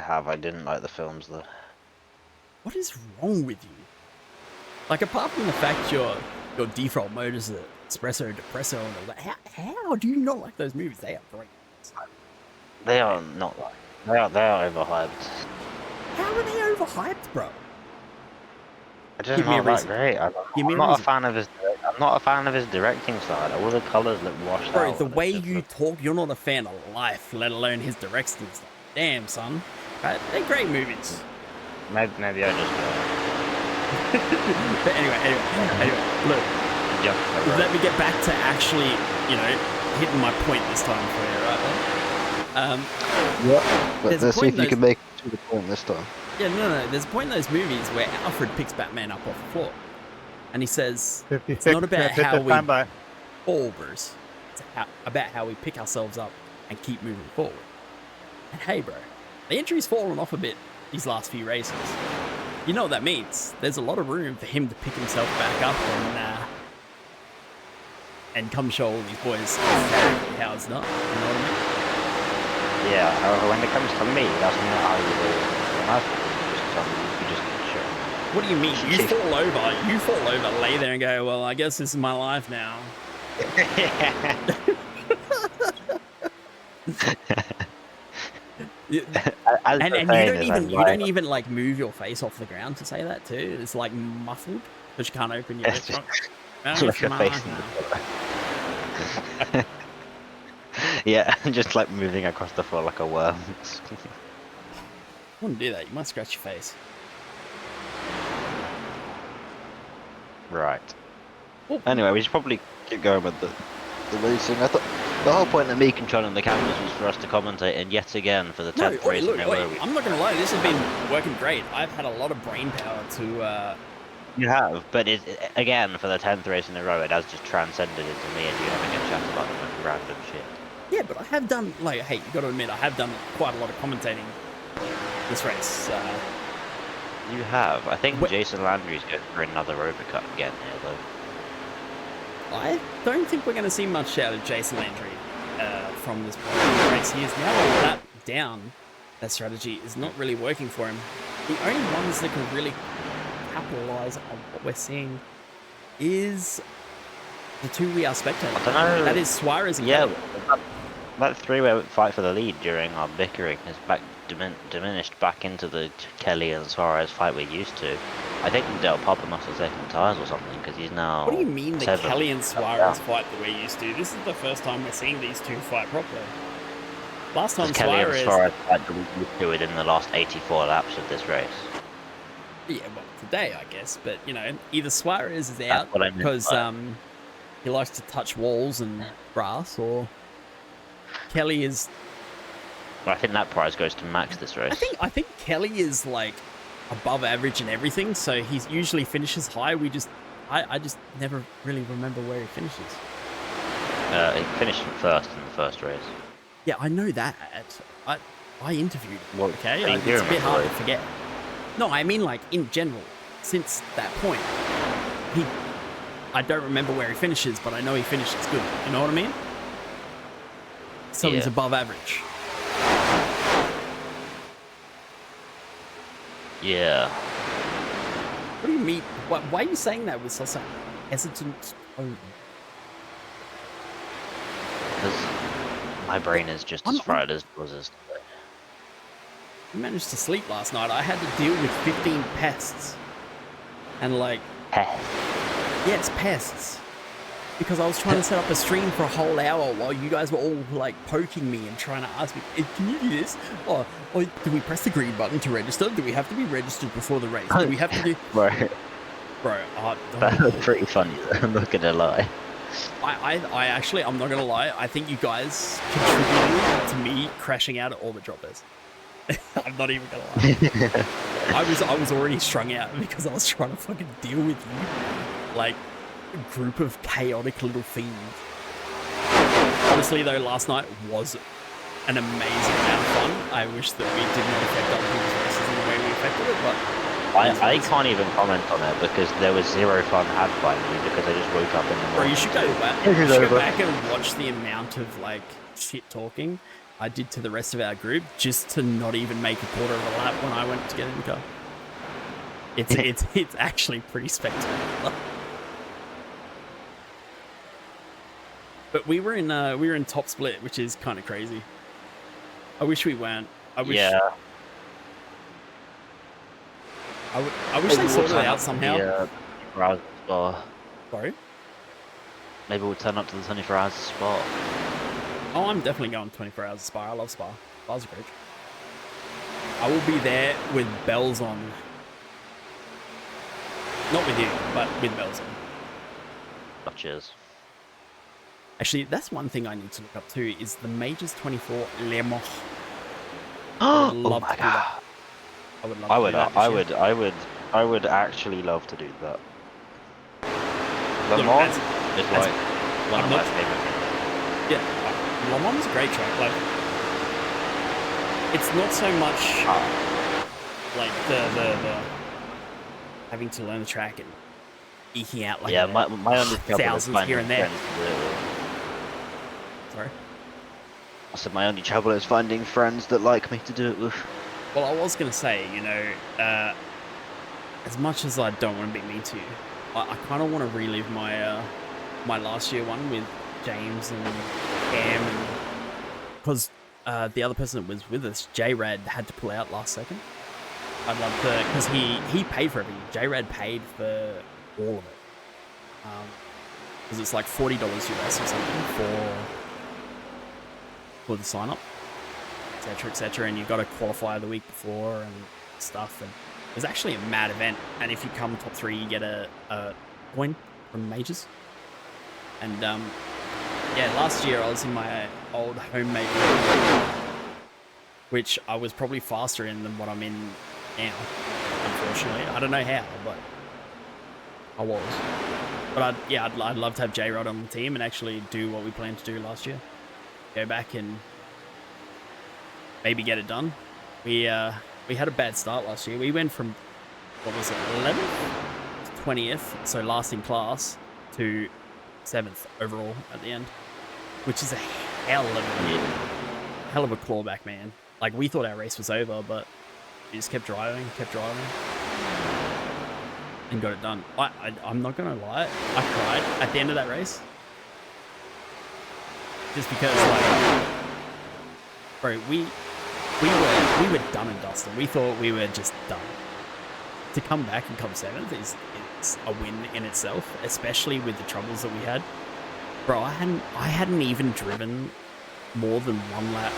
have. I didn't like the films though. What is wrong with you? Like, apart from the fact you're your default mode is the espresso, depresso, and all that. How do you not like those movies? They are great. They are not like they are overhyped. How are they overhyped, bro? It's just Give me a not that reason. great. Give me I'm a not a reason. fan of his. I'm not a fan of his directing style. All the colors look washed Bro, out. the and it way just you talk, you're not a fan of life, let alone his directing stuff. Damn, son. Right? They're great movies. Maybe I just. But anyway, look. Let me get back to actually, hitting my point this time for you, right? Yeah. There's a Let's see point if you those- can make it to the point this time. Yeah, no. There's a point in those movies where Alfred picks Batman up off the floor, and he says, 56. "It's not about Hit how this we time by. fall, Bruce. It's about how we pick ourselves up and keep moving forward." And hey, bro, the injury's fallen off a bit these last few races. You know what that means? There's a lot of room for him to pick himself back up and come show all these boys exactly how it's done. You know what I mean? Yeah. However, when it comes to me, that's not how you do it. You just show. What do you mean? You fall over, lay there and go, well, I guess this is my life now. And you don't even like move your face off the ground to say that too. It's like muffled because you can't open your lips. Like a face in the yeah, just like moving across the floor like a worm. I wouldn't do that. You might scratch your face. Right. Oh. Anyway, we should probably keep going with the racing. I thought the whole point of me controlling the cameras was for us to commentate, and yet again for the 10th race in a row. I'm not gonna lie. This has been working great. I've had a lot of brain power to. You have, but again for the 10th race in a row, it has just transcended into me and you having a chat about the most random shit. Yeah, but I have done hey, you got to admit, I have done quite a lot of commentating this race. You have. I think Jason Landry's going for another overcut again here, though. I don't think we're going to see much out of Jason Landry from this point in the race. He is now that down. That strategy is not really working for him. The only ones that can really capitalize on what we're seeing is the two we are spectating. I don't know. That is Suarez and yeah, Kelly. that three-way fight for the lead during our bickering is back diminished back into the Kelly and Suarez fight we're used to. I think Del Papa must have taken tires or something because he's now. What do you mean the 7. Kelly and Suarez fight that we're used to? This is the first time we're seeing these two fight properly. Last time Kelly and Suarez fight that we used to within the last 84 laps of this race. Yeah, well, today I guess, but either Suarez is out what I meant because by he likes to touch walls and grass, or Kelly is. I think that prize goes to Max this race. I think Kelly is like above average in everything, so he usually finishes high. I just never really remember where he finishes. He finished first in the first race. Yeah, I know that. I interviewed him. Well, Okay, so you do it's a bit remember hard to it. forget. No, I mean like in general. Since that point, I don't remember where he finishes, but I know he finishes good. You know what I mean? So he's Yeah. above average. Yeah. What do you mean? Why are you saying that with such a hesitant tone? Because my brain is just as fried as it was as. I managed to sleep last night. I had to deal with 15 pests. And like, yes, pests. Because I was trying to set up a stream for a whole hour while you guys were all like poking me and trying to ask me, can you do this? Oh, do we press the green button to register? Do we have to be registered before the race? Do we have to do... Right. Bro, That was pretty funny. I'm not gonna lie. I actually, I'm not gonna lie, I think you guys contributed to me crashing out at all the droppers. I'm not even gonna lie. I was already strung out because I was trying to fucking deal with you. Like, a group of chaotic little fiends. Honestly though, last night was an amazing amount of fun. I wish that we did not affect other people's races in the way we affected it, but... I can't even comment on it because there was zero fun had by me because I just woke up in the morning. Bro, you should go back and watch the amount of like shit talking I did to the rest of our group just to not even make a quarter of a lap when I went to get in the car. It's actually pretty spectacular. But we were in top split, which is kind of crazy. I wish we weren't. I wish. Yeah. I wish they sorted it out somehow. Yeah. Sorry. Maybe we'll turn up to the 24 hours spot. Oh, I'm definitely going 24 hours of Spa. I love Spa. Spa's great. I will be there with bells on. Not with you, but with bells on. Oh, cheers. Actually, that's one thing I need to look up too, is the Majors 24 Le Mans. Oh love my to do god. that. I would love to do that this year. I would actually love to do that. Le Look, Mans as- is like one of I'm my not- favorite things. Yeah, Le Mans is a great track. Like, it's not so much like the having to learn the track and eking out like Yeah, my only trouble is thousands finding here and there. friends to do it with. Sorry. I said my only trouble is finding friends that like me to do it with. Well, I was gonna say, you know, as much as I don't want to be mean to you, I kind of want to relive my my last year one with James and Cam, and because the other person that was with us, J-Rad, had to pull out last second. I'd love to, because he paid for everything. J-Rad paid for all of it, because it's like $40 US or something for the sign up, etc., and you've got to qualify the week before and stuff. And it was actually a mad event. And if you come top 3, you get a coin from Majors. And yeah, last year I was in my old homemade rig, which I was probably faster in than what I'm in now. Unfortunately, I don't know how, but I was. But I'd love to have J-Rod on the team and actually do what we planned to do last year. Go back and maybe get it done. We had a bad start last year. We went from, what was it, 11th to 20th, so last in class, to 7th overall at the end, which is a hell of a clawback, man. Like, we thought our race was over, but we just kept driving, and got it done. I'm not gonna lie, I cried at the end of that race. Just because, like, bro, we were done and dusted. We thought we were just done. To come back and come 7th is a win in itself, especially with the troubles that we had. Bro, I hadn't even driven more than one lap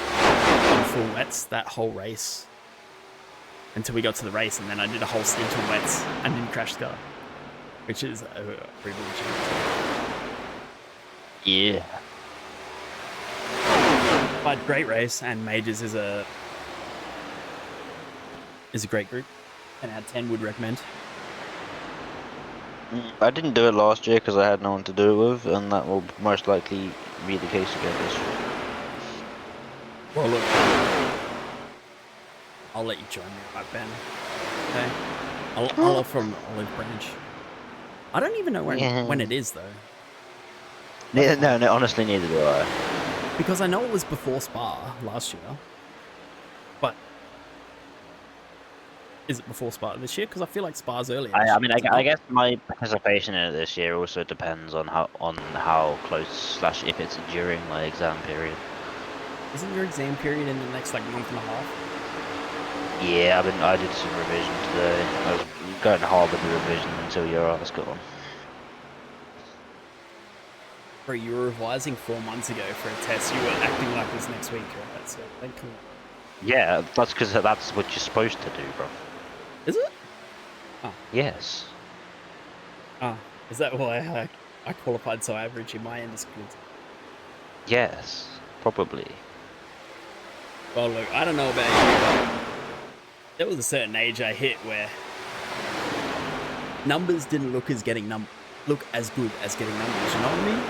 on full wets that whole race until we got to the race, and then I did a whole stint on wets and didn't crash the car, which is a privilege. Yeah. But great race, and Majors is a great group. 10 out of 10 would recommend. I didn't do it last year because I had no one to do it with, and that will most likely be the case again this year. Well, look, I'll let you join me, right, Ben? Okay. I'll offer from Olive Branch. I don't even know when it is though. No, honestly, neither do I. Because I know it was before Spa last year. But is it before Spa this year? Because I feel like Spa's earlier. I mean, I guess my participation in it this year also depends on how close / if it's during my exam period. Isn't your exam period in the next like month and a half? Yeah, I did some revision today. I was going hard with the revision until your ass got on. Bro, you were revising 4 months ago for a test. You were acting like this next week, right? So thank you. Yeah, that's because that's what you're supposed to do, bro. Is it? Oh. Yes. Ah, is that why I qualified so average in my end of school? Yes, probably. Well, look, I don't know about you, but there was a certain age I hit where numbers didn't look as good as getting numbers. You know what I mean?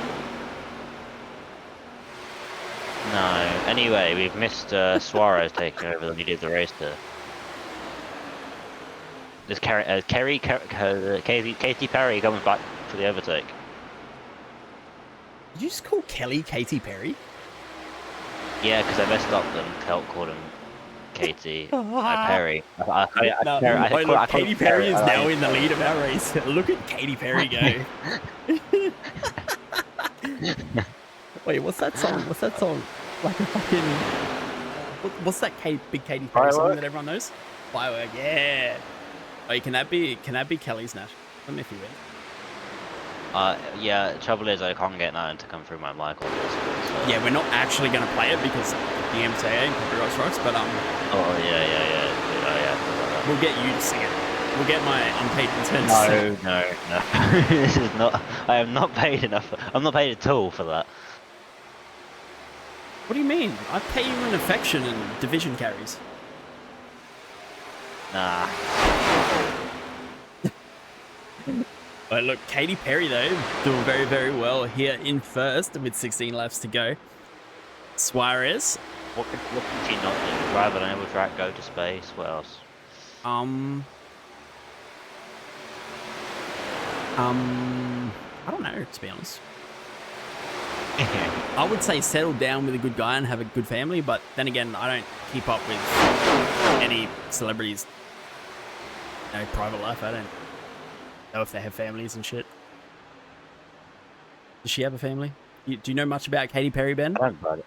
No. Anyway, we've missed Suarez taking over the lead of the race there. This Katy Perry comes back for the overtake. Did you just call Kelly Katy Perry? Yeah, because I messed up and called him Katy Perry. Katy Perry is now in the lead of our race. Look at Katy Perry go. Wait, what's that song? What's that song? Like a fucking. What's that big Katy Perry song Firework? that everyone knows? Firework, yeah. Wait, can that be Kelly's Nash? Let me if you win. Yeah, the trouble is I can't get nothing to come through my mic on this. So. Yeah, we're not actually gonna play it because of the MTA and copyright strikes, but Oh yeah. we'll get you to sing it. We'll get my unpaid intern to sing it. No. This is not. I am not paid enough. I'm not paid at all for that. What do you mean? I pay you in affection and division carries. Nah. But look, Katy Perry though, doing very, very well here in first with 16 laps to go. Suarez. What can she not do? Drive an able track, go to space. What else? I don't know, to be honest. I would say settle down with a good guy and have a good family, but then again, I don't keep up with any celebrities' private life. I don't know if they have families and shit. Does she have a family? Do you know much about Katy Perry, Ben? I don't know.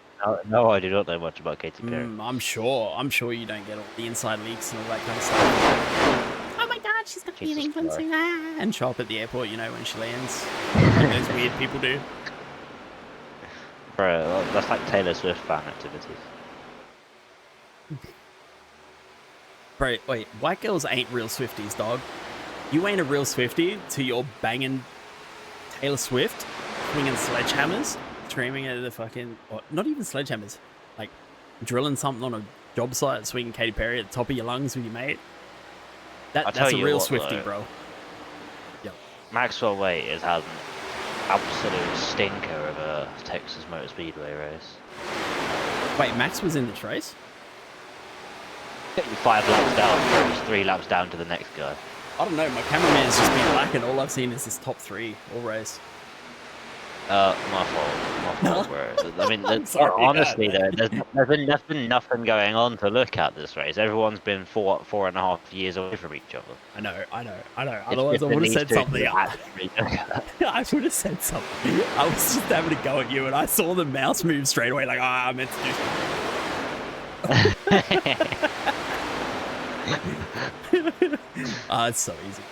No, I do not know much about Katy Perry. I'm sure you don't get all the inside leaks and all that kind of stuff. Oh my god, she's gonna be in England soon. And show up at the airport, when she lands. Like those weird people do. Bro, that's like Taylor Swift fan activities. Bro, wait, white girls ain't real Swifties, dog. You ain't a real Swiftie till you're banging Taylor Swift, swinging sledgehammers, screaming at the fucking... Or not even sledgehammers. Like, drilling something on a job site, swinging Katy Perry at the top of your lungs with your mate. That's a real Swiftie, bro. Yep. Maxwell Wade has had an absolute stinker of a Texas Motor Speedway race. Wait, Max was in this race? Get you 5 laps down, 3 laps down to the next guy. I don't know, my cameraman's just been lacking. All I've seen is this top 3 all race. My fault, bro. I mean, honestly, there's been nothing going on to look at this race. Everyone's been 4.5 years away from each other. I know. Otherwise, I would have said something. I would have said something. I was just having a go at you, and I saw the mouse move straight away. Like, I meant to do something. It's so easy.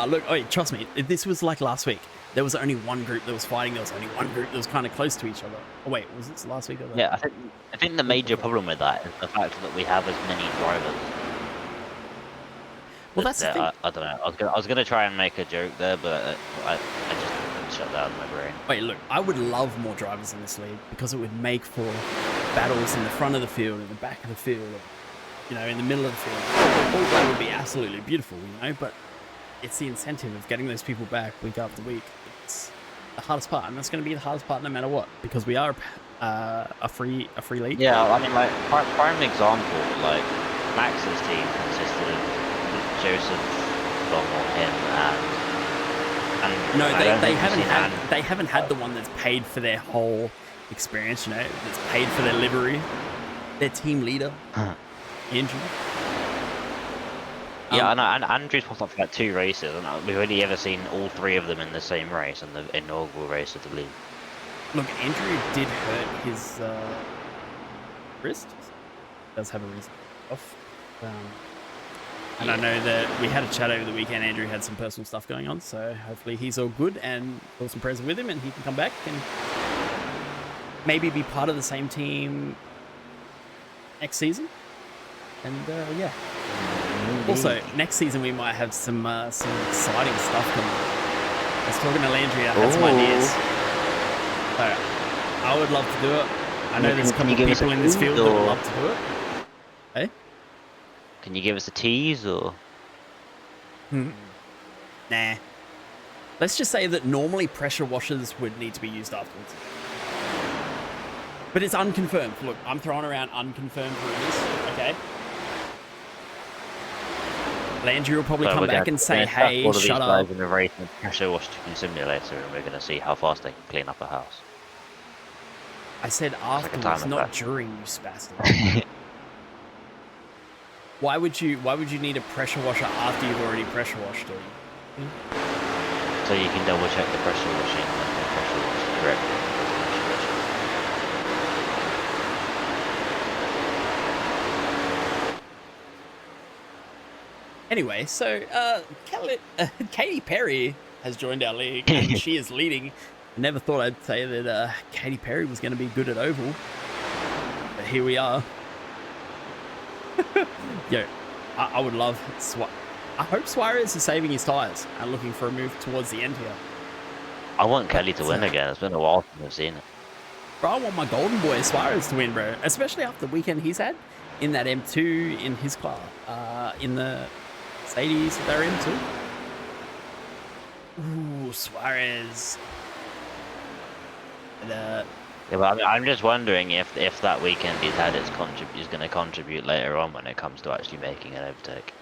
Look, wait, trust me. This was like last week. There was only one group that was fighting. There was only one group that was kind of close to each other. Oh wait, was this last week? Or yeah, I think the major problem with that is the fact that we have as many drivers. Well, that's the thing. I don't know. I was gonna try and make a joke there, but I just shut down my brain. Wait, look, I would love more drivers in this league because it would make for battles in the front of the field, in the back of the field, or, in the middle of the field. All that would be absolutely beautiful, but it's the incentive of getting those people back week after week. It's the hardest part, and that's going to be the hardest part no matter what, because we are a free league. Yeah, I mean, like prime example, like Max's team consisted of Joseph, Longmore, him, and no, they haven't had the one that's paid for their whole experience. That's paid for their livery. Their team leader, Andrew. Yeah, I know, and Andrew's popped up for like 2 races, and we've only ever seen all 3 of them in the same race, in the inaugural race of the league. Look, Andrew did hurt his wrist. Does have a reason off. And I know that we had a chat over the weekend. Andrew had some personal stuff going on, so hopefully he's all good, and thoughts and prayers with him, and he can come back and maybe be part of the same team next season. And yeah. Also, next season we might have some exciting stuff coming. I was talking to Landry, I had some ideas. So, I would love to do it. I know there's a couple of people in this field that would love to do it. Hey? Can you give us a tease, or? Nah. Let's just say that normally pressure washers would need to be used afterwards. But it's unconfirmed. Look, I'm throwing around unconfirmed rumors, okay? Landry will probably come back and say, hey, shut up. Guys in a race in a pressure wash simulator, and we're going to see how fast they can clean up a house. I said afterwards, not during, you spastic. Why would you need a pressure washer after you've already pressure washed it? So you can double check the pressure washing and the pressure wash correctly. Anyway, so Katy Perry has joined our league, and she is leading. I never thought I'd say that Katy Perry was going to be good at oval, but here we are. Yo, I would love. I hope Suarez is saving his tires and looking for a move towards the end here. I want Kelly to win again. It's been a while since I've seen it. Bro, I want my golden boy Suarez to win, bro. Especially after the weekend he's had in that M2 in his car, in the Mercedes that they're into. Ooh, Suarez. And, yeah, but I'm just wondering if that weekend he's had is going to contribute later on when it comes to actually making an overtake.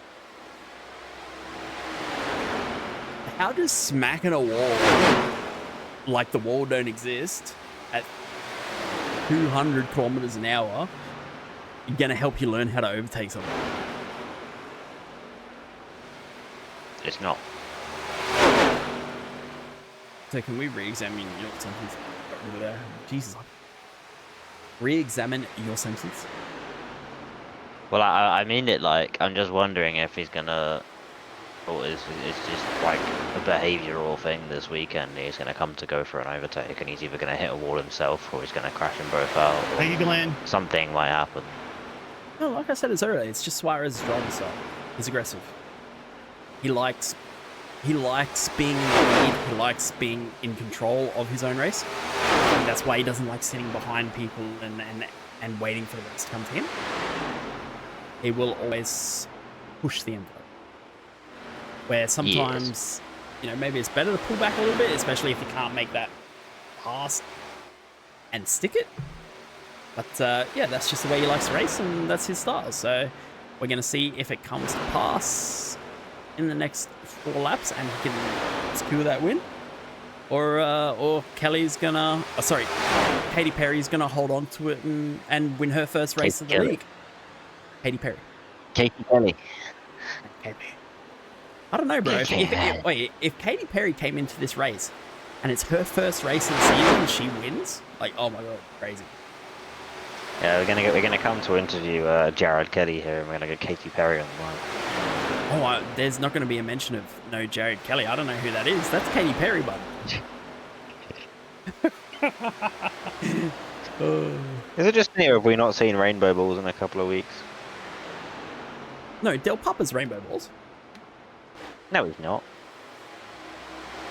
How does smacking a wall like the wall don't exist at 200 kilometers an hour going to help you learn how to overtake someone? It's not. So can we re-examine your sentence? Jesus. Re-examine your sentence? Well, I mean it like, I'm just wondering if he's gonna, or it's just like a behavioural thing this weekend. He's gonna come to go for an overtake, and he's either gonna hit a wall himself, or he's gonna crash them both out. Thank you, Glenn. Something might happen. No, like I said, it's early. It's just Suarez's driving style. He's aggressive. He likes being in the lead. He likes being in control of his own race. And that's why he doesn't like sitting behind people and waiting for the race to come to him. He will always push the envelope. Where sometimes, you know, maybe it's better to pull back a little bit, especially if you can't make that pass and stick it. But yeah, that's just the way he likes to race, and that's his style. So we're going to see if it comes to pass in the next 4 laps and he can secure that win. Or Kelly's gonna, Katy Perry's gonna hold on to it and win her first race of the league. Katy Perry. Katy Perry. I don't know, bro. If Katy Perry came into this race and it's her first race of the season and she wins, like, oh my god, crazy. Yeah, we're gonna come to interview Jared Kelly here, and we're gonna get Katy Perry on the line. Oh, there's not going to be a mention of no Jared Kelly. I don't know who that is. That's Katy Perry, bud. Is it just me, or have we not seen rainbow balls in a couple of weeks? No, Del Papa's rainbow balls. No, he's not.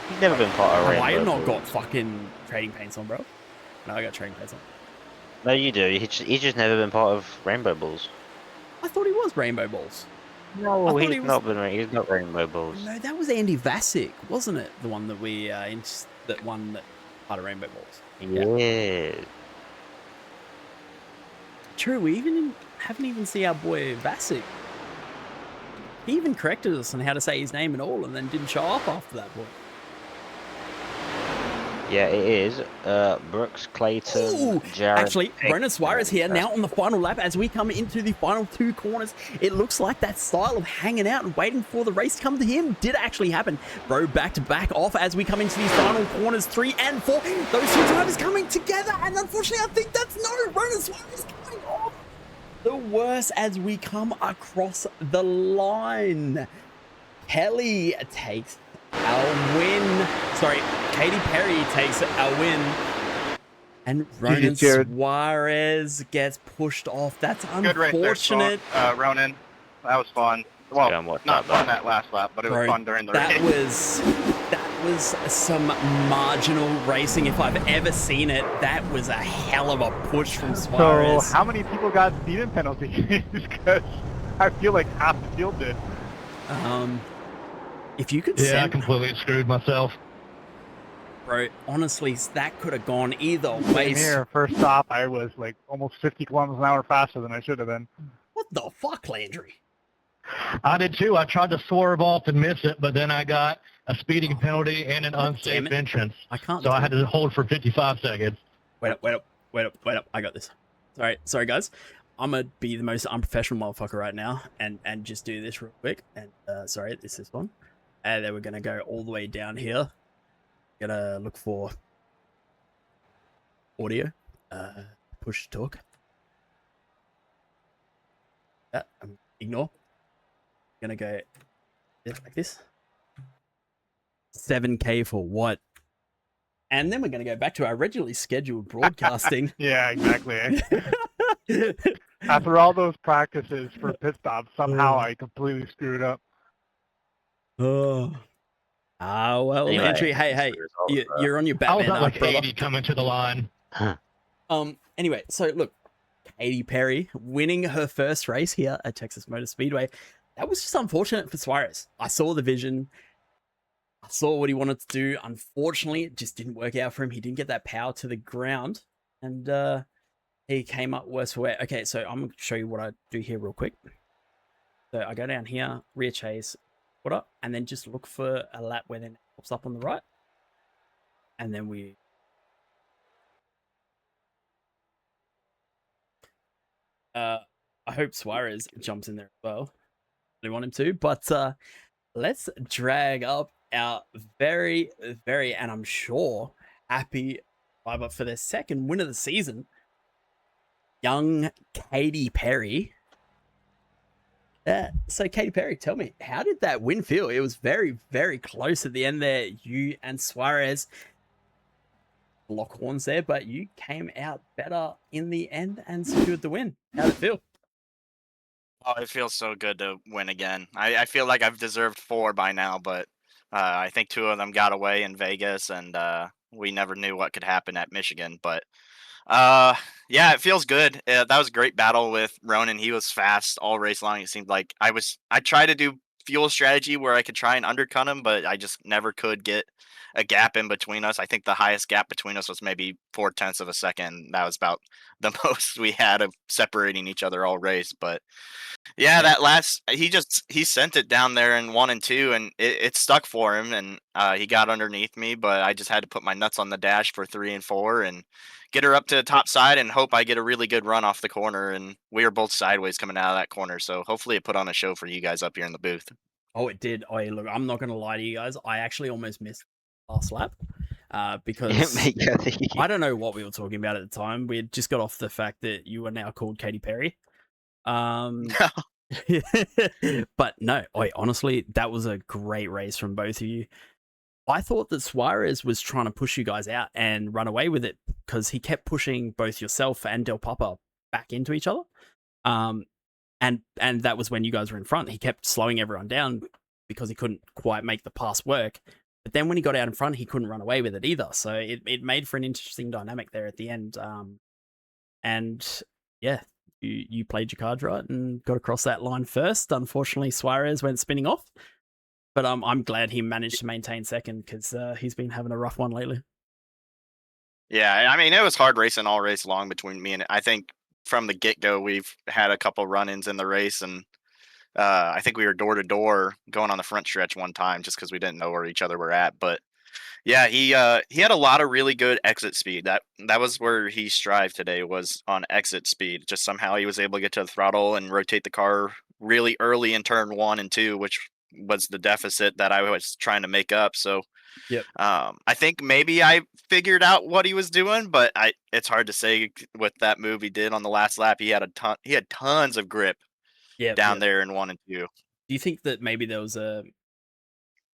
He's never been part of rainbow I not balls. got fucking trading paints on, bro. No, I got trading paints on. No, you do. He's just never been part of rainbow balls. I thought he was rainbow balls. No, he's not been. He's not rainbow balls. No, that was Andy Vasic, wasn't it? The one that we that one that part of rainbow balls. Yeah. True. We haven't even seen our boy Vasic. He even corrected us on how to say his name and all, and then didn't show up after that point. Yeah, it is. Brooks, Clayton, Ooh, Jared. actually, Brennan Suarez here now on the final lap as we come into the final 2 corners. It looks like that style of hanging out and waiting for the race to come to him did actually happen. Bro, back to back off as we come into these final corners 3 and 4. Those 2 drivers coming together, and unfortunately, I think that's no. Brennan Suarez coming off the worst as we come across the line. Kelly takes our win. Sorry, Katy Perry takes our win. And Ronan Suarez gets pushed off. That's unfortunate. Good race there, Ronan. That was fun. Well, not fun that last lap, but it was fun during the race. That was some marginal racing if I've ever seen it. That was a hell of a push from Suarez. So how many people got speeding penalties? Because I feel like half the field did. If you could I completely screwed myself. Bro, honestly, that could have gone either way. Here, first stop, I was like almost 50 kilometers an hour faster than I should have been. What the fuck, Landry? I did too. I tried to swerve off and miss it, but then I got a speeding penalty and an unsafe entrance. I can't. So I had to hold for 55 seconds. Wait up. I got this. Sorry, guys. I'm gonna be the most unprofessional motherfucker right now and just do this real quick. And sorry, this is one. And then we're gonna go all the way down here. Gonna look for audio. Push to talk. Ignore. Gonna go like this. 7K for what? And then we're going to go back to our regularly scheduled broadcasting. Yeah, exactly. After all those practices for pit stops, somehow I completely screwed up. Oh. Well, Anyway, Landry, hey, that's the result, you're on your I was Batman up arc, with brother. 80 coming to the line. Anyway, so look, Katy Perry winning her first race here at Texas Motor Speedway. That was just unfortunate for Suarez. I saw the vision. I saw what he wanted to do. Unfortunately, it just didn't work out for him. He didn't get that power to the ground, and he came up worse for wear. Okay, so I'm going to show you what I do here real quick. So I go down here, rear chase, quarter, and then just look for a lap where then it pops up on the right. And then we... I hope Suarez jumps in there as well. I want him to, but let's drag up our very, and I'm sure, happy driver for their second win of the season, young Katy Perry. So Katy Perry, tell me, how did that win feel? It was very, very close at the end there. You and Suarez lock horns there, but you came out better in the end and secured the win. How did it feel? Oh, it feels so good to win again. I feel like I've deserved 4 by now, but I think 2 of them got away in Vegas, and we never knew what could happen at Michigan. But yeah, it feels good. That was a great battle with Ronan. He was fast all race long. It seemed like I tried to do fuel strategy where I could try and undercut him, but I just never could get a gap in between us. I think the highest gap between us was maybe 0.4 of a second. That was about the most we had of separating each other all race. But yeah, that last he sent it down there in 1 and 2, and it stuck for him, and he got underneath me, but I just had to put my nuts on the dash for 3 and 4 and get her up to the top side and hope I get a really good run off the corner. And we were both sideways coming out of that corner, so hopefully it put on a show for you guys up here in the booth. Oh, it did. Oh, look, I'm not going to lie to you guys. I actually almost missed the last lap because I don't know what we were talking about at the time. We had just got off the fact that you were now called Katy Perry. But no, honestly, that was a great race from both of you. I thought that Suarez was trying to push you guys out and run away with it because he kept pushing both yourself and Del Papa back into each other. And that was when you guys were in front. He kept slowing everyone down because he couldn't quite make the pass work. But then when he got out in front, he couldn't run away with it either. So it made for an interesting dynamic there at the end. And yeah, you played your cards right and got across that line first. Unfortunately, Suarez went spinning off. But I'm glad he managed to maintain second because he's been having a rough one lately. Yeah, I mean, it was hard racing all race long between me and I think from the get-go, we've had a couple run-ins in the race, and I think we were door-to-door going on the front stretch one time just because we didn't know where each other were at. But yeah, he had a lot of really good exit speed. That was where he strived today, was on exit speed. Just somehow he was able to get to the throttle and rotate the car really early in turn 1 and 2, which was the deficit that I was trying to make up. So yep. I think maybe I figured out what he was doing, but it's hard to say with that move he did on the last lap. He had tons of grip down there in 1 and 2. Do you think that maybe there was a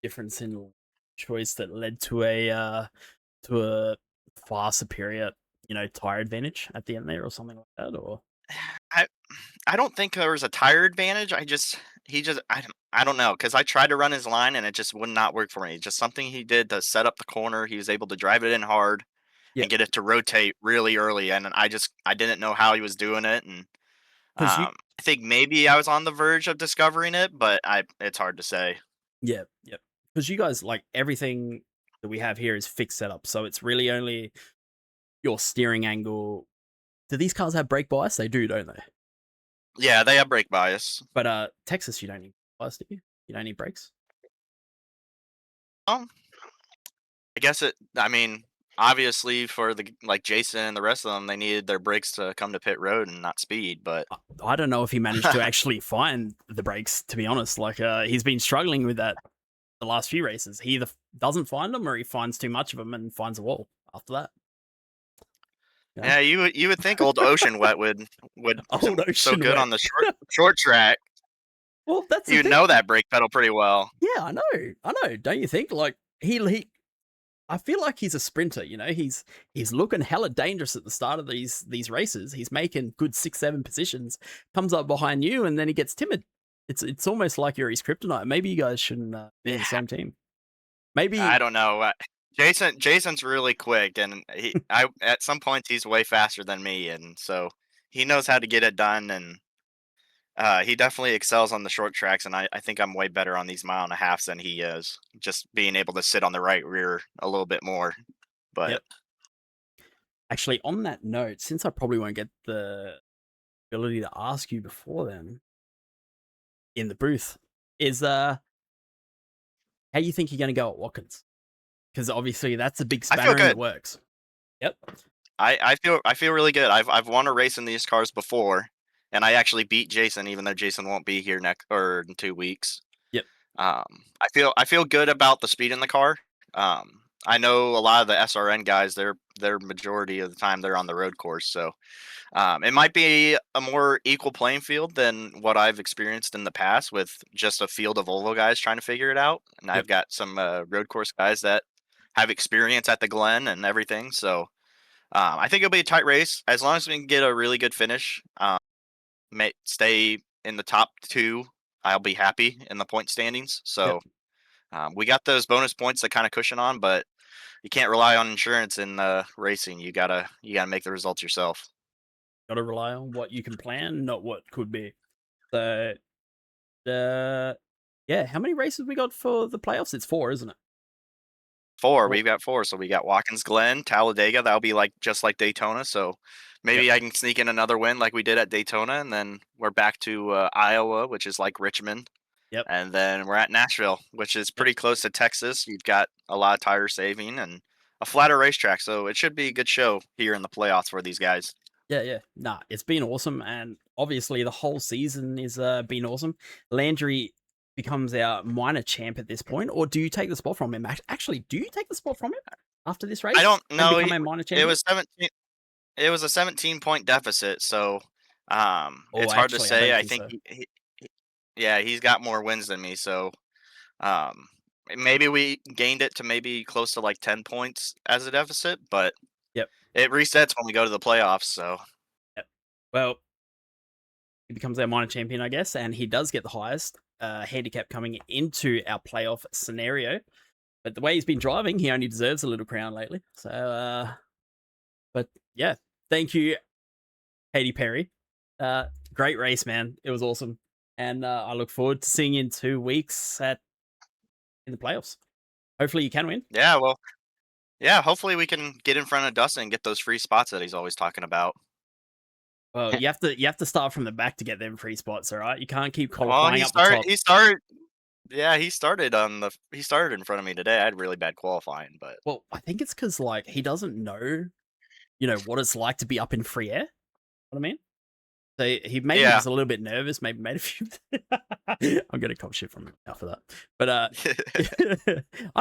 difference in choice that led to a far superior, tire advantage at the end there or something like that? Or I don't think there was a tire advantage. I don't know, because I tried to run his line and it just would not work for me. Just something he did to set up the corner. He was able to drive it in hard and get it to rotate really early, and I didn't know how he was doing it. And I think maybe I was on the verge of discovering it, but it's hard to say. Yeah. Because you guys, like, everything that we have here is fixed setup, so it's really only your steering angle. Do these cars have brake bias? They do, don't they? Yeah, they have brake bias. But Texas, you don't need bias, do you? You don't need brakes? I guess I mean, obviously for Jason and the rest of them, they needed their brakes to come to pit road and not speed. But I don't know if he managed to actually find the brakes, to be honest. Like, he's been struggling with that the last few races. He either doesn't find them or he finds too much of them and finds a wall after that. Yeah, you would think old Ocean Wet would so good on the short track. Well, that's the You thing. know that brake pedal pretty well. Yeah, I know. Don't you think? Like he I feel like he's a sprinter. You know, he's looking hella dangerous at the start of these races. He's making good 6-7 positions. Comes up behind you, and then he gets timid. It's almost like you're his kryptonite. Maybe you guys shouldn't be in the same team. Maybe I don't know. Jason's really quick, and at some points he's way faster than me, and so he knows how to get it done, and he definitely excels on the short tracks. And I think I'm way better on these 1.5 miles than he is. Just being able to sit on the right rear a little bit more, but. Yep. Actually, on that note, since I probably won't get the ability to ask you before then in the booth, is how you think you're going to go at Watkins? Because obviously that's a big I feel spanner in the good. works. Yep. I feel really good. I've won a race in these cars before, and I actually beat Jason, even though Jason won't be here next or in 2 weeks. Yep. I feel good about the speed in the car. I know a lot of the SRN guys. Their majority of the time they're on the road course, so it might be a more equal playing field than what I've experienced in the past with just a field of Volvo guys trying to figure it out. And I've got some road course guys that have experience at the Glen and everything. So I think it'll be a tight race as long as we can get a really good finish. Stay in the top 2. I'll be happy in the point standings. So we got those bonus points that kind of cushion on, but you can't rely on insurance in racing. You gotta make the results yourself. Got to rely on what you can plan, not what could be. So, yeah, how many races we got for the playoffs? It's 4, isn't it? 4. We've got 4. So we got Watkins Glen, Talladega. That'll be just like Daytona. So maybe I can sneak in another win like we did at Daytona, and then we're back to Iowa, which is like Richmond. Yep. And then we're at Nashville, which is pretty close to Texas. You've got a lot of tire saving and a flatter racetrack, so it should be a good show here in the playoffs for these guys. Yeah. Nah, it's been awesome, and obviously the whole season is been awesome. Landry becomes our minor champ at this point, or do you take the spot from him? Actually, do you take the spot from him after this race? I don't know. Become a minor champion? It was 17. It was a 17-point deficit, so it's hard to actually, say. don't I think think so. yeah, he's got more wins than me, so maybe we gained it to maybe close to like 10 points as a deficit, but it resets when we go to the playoffs. So well, he becomes our minor champion, I guess, and he does get the highest handicap coming into our playoff scenario. But the way he's been driving, he only deserves a little crown lately. So, but yeah, thank you, Katy Perry. Great race, man. It was awesome. And I look forward to seeing you in 2 weeks in the playoffs. Hopefully you can win. Yeah, well, yeah, hopefully we can get in front of Dustin and get those free spots that he's always talking about. Well, you have to start from the back to get them free spots, all right? You can't keep qualifying up the top. He started he started in front of me today. I had really bad qualifying, but well, I think it's because like he doesn't know, what it's like to be up in free air. What I mean? So he maybe was a little bit nervous, maybe made a few. I'm gonna cop shit from him now for that. But I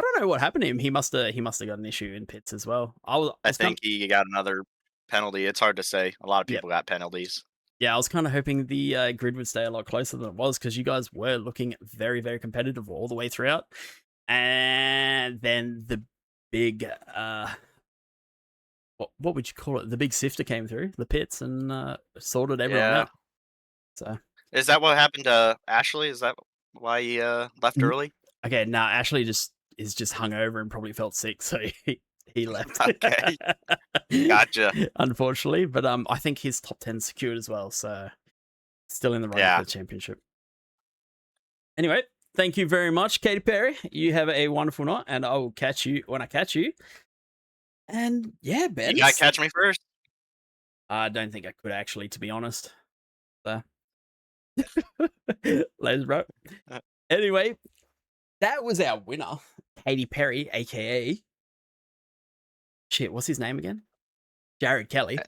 don't know what happened to him. He must have got an issue in pits as well. I think he got another penalty. It's hard to say. A lot of people got penalties. Yeah, I was kind of hoping the grid would stay a lot closer than it was because you guys were looking very, very competitive all the way throughout. And then the big what would you call it? The big sifter came through the pits and sorted everyone out. So is that what happened to Ashley? Is that why he left early? Okay, no, Ashley is just hungover and probably felt sick, so he left. Okay, gotcha. Unfortunately, but I think his top 10 secured as well, so still in the running for the championship. Anyway, thank you very much, Katy Perry. You have a wonderful night, and I will catch you when I catch you. And yeah, Ben. You gotta catch me first. I don't think I could actually, to be honest. So. Later, bro. Anyway, that was our winner, Katy Perry, aka shit. What's his name again? Jared Kelly.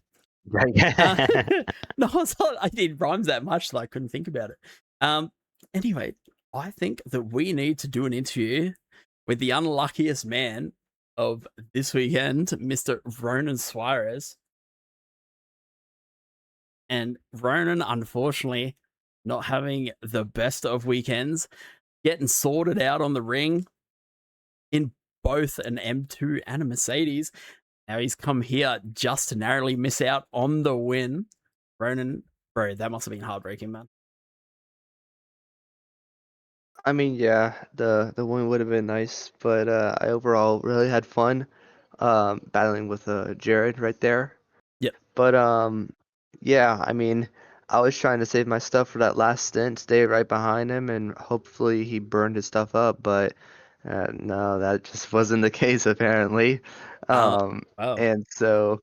No, I did rhymes that much that I couldn't think about it. Anyway, I think that we need to do an interview with the unluckiest man of this weekend, Mr. Ronan Suarez. And Ronan, unfortunately, not having the best of weekends, getting sorted out on the ring in both an M2 and a Mercedes. Now he's come here just to narrowly miss out on the win. Ronan, bro, that must have been heartbreaking, man. I mean, yeah, the win would have been nice, but I overall really had fun battling with Jared right there. Yep. But yeah, I mean, I was trying to save my stuff for that last stint, stay right behind him, and hopefully he burned his stuff up. But no, that just wasn't the case apparently. Oh, And so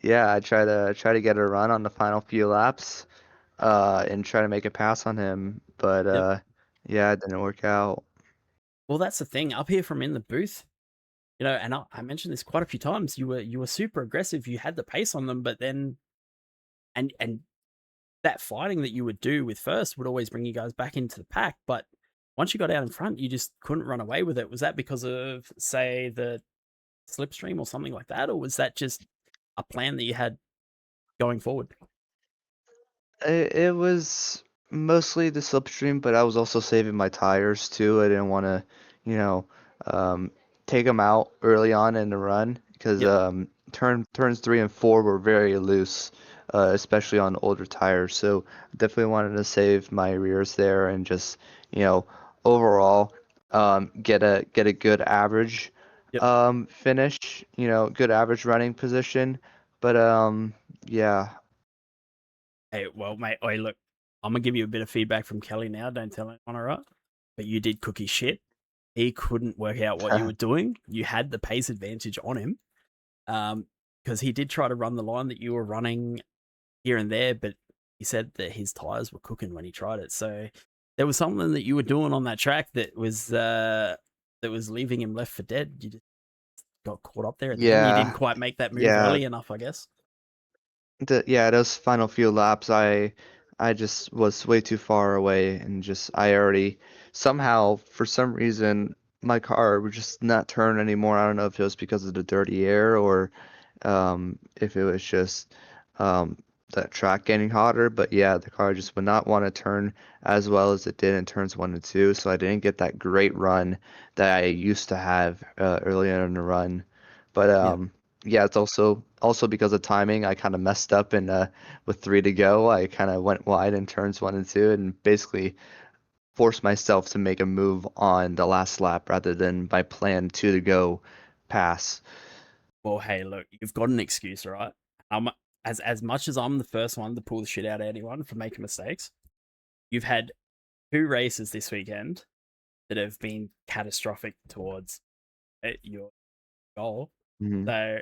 yeah, I try to get a run on the final few laps, and try to make a pass on him, but yep. yeah, it didn't work out. Well, that's the thing. Up here from in the booth, you know, and I mentioned this quite a few times. You were super aggressive. You had the pace on them, but then and that fighting that you would do with first would always bring you guys back into the pack. But once you got out in front, you just couldn't run away with it. Was that because of, say, the slipstream or something like that, or was that just a plan that you had going forward? It was mostly the slipstream, but I was also saving my tires too. I didn't want to, you know, um, take them out early on in the run because Yep. turns 3 and 4 were very loose, especially on older tires. So definitely wanted to save my rears there and just, you know, overall get a good average Yep. finish. You know, good average running position. But yeah. Hey, well, mate, hey, look, I'm gonna give you a bit of feedback from Kelly now. Don't tell anyone, all right? But you did cookie shit. He couldn't work out what you were doing. You had the pace advantage on him, because he did try to run the line that you were running here and there, but he said that his tires were cooking when he tried it. So there was something that you were doing on that track that was leaving him left for dead. You just got caught up there at the end. You didn't Yeah, quite make that move yeah, early enough, I guess. those final few laps, I just was way too far away, and just I already somehow for some reason my car would just not turn anymore. I don't know if it was because of the dirty air or if it was just that track getting hotter. But yeah, the car just would not want to turn as well as it did in turns 1 and 2. So I didn't get that great run that I used to have earlier in the run. But Yeah. yeah, it's also because of timing. I kind of messed up and with 3 to go, I kind of went wide in turns 1 and 2 and basically forced myself to make a move on the last lap rather than my plan 2 to go pass. Well, hey, look, you've got an excuse, right? Um, as much as I'm the first one to pull the shit out of anyone for making mistakes, you've had 2 races this weekend that have been catastrophic towards your goal. Mhm. So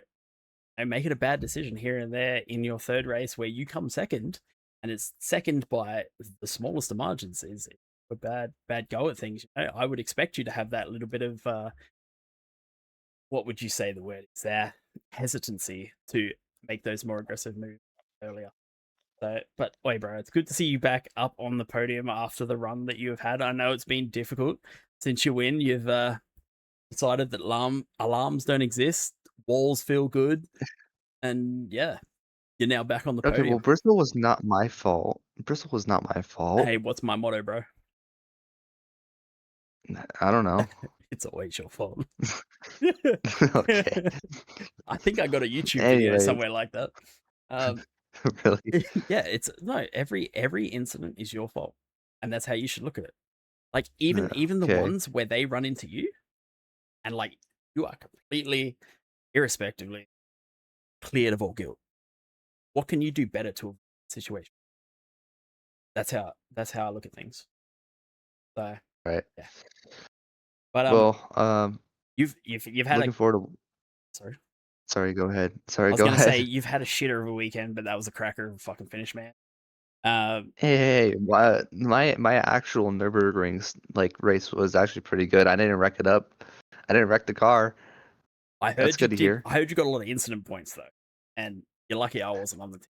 and make it a bad decision here and there in your third race where you come second, and it's second by the smallest of margins is a bad go at things. You know, I would expect you to have that little bit of what would you say the word is there, hesitancy to make those more aggressive moves earlier. So, but wait, bro, it's good to see you back up on the podium after the run that you have had. I know it's been difficult since you win. You've decided that alarms don't exist, walls feel good, and yeah, you're now back on the Okay, well, podium. Bristol was not my fault. Bristol was not my fault. Hey, what's my motto, bro? I don't know. It's always your fault. Okay. I think I got a YouTube video Anyways, somewhere like that. Um, really. yeah, it's no, every incident is your fault, and that's how you should look at it. Like even the Okay. ones where they run into you, and like you are completely, irrespectively, cleared of all guilt. What can you do better to avoid the situation? That's how I look at things. So Right. yeah, but Well, you've had a looking forward to. sorry. Sorry, go ahead. I Sorry, was go gonna say ahead. you've had a shitter of a weekend, but that was a cracker of a fucking finish, man. Hey, my actual Nürburgring like race was actually pretty good. I didn't wreck it up. I didn't wreck the car. I That's heard you good to did. hear. I heard you got a lot of incident points though, and you're lucky I wasn't on the team.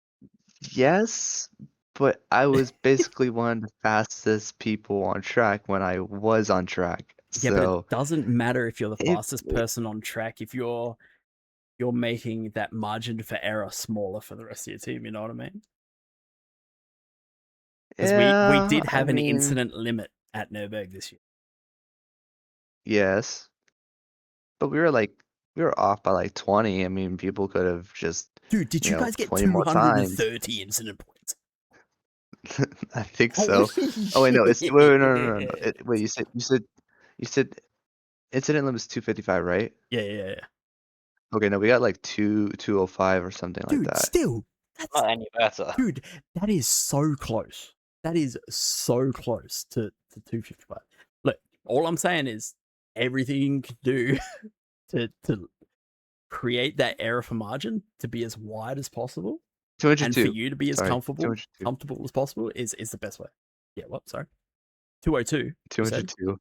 Yes, but I was basically one of the fastest people on track when I was on track. Yeah, but it So doesn't matter if you're the it fastest person on track if you're making that margin for error smaller for the rest of your team. You know what I mean? Because we Yeah, did I have an mean, incident limit at Nürburgring this year. yes, but we were off by like 20. I mean, people could have just, Dude, did you guys get 20 more times. 230 incident points? I think Holy so. Oh wait, no, it's wait, wait, no. shit. Wait, you said incident limit is 255, right? Yeah. Okay, no, we got like 205 or something like Dude, that. still, that's Not any better. dude, that is so close. That is so close to 255. Look, all I'm saying is everything you can do to create that error for margin to be as wide as possible and for 202. you to be as Sorry, comfortable 202. as possible is the best way. Yeah, what? Sorry. 202. You said? 202.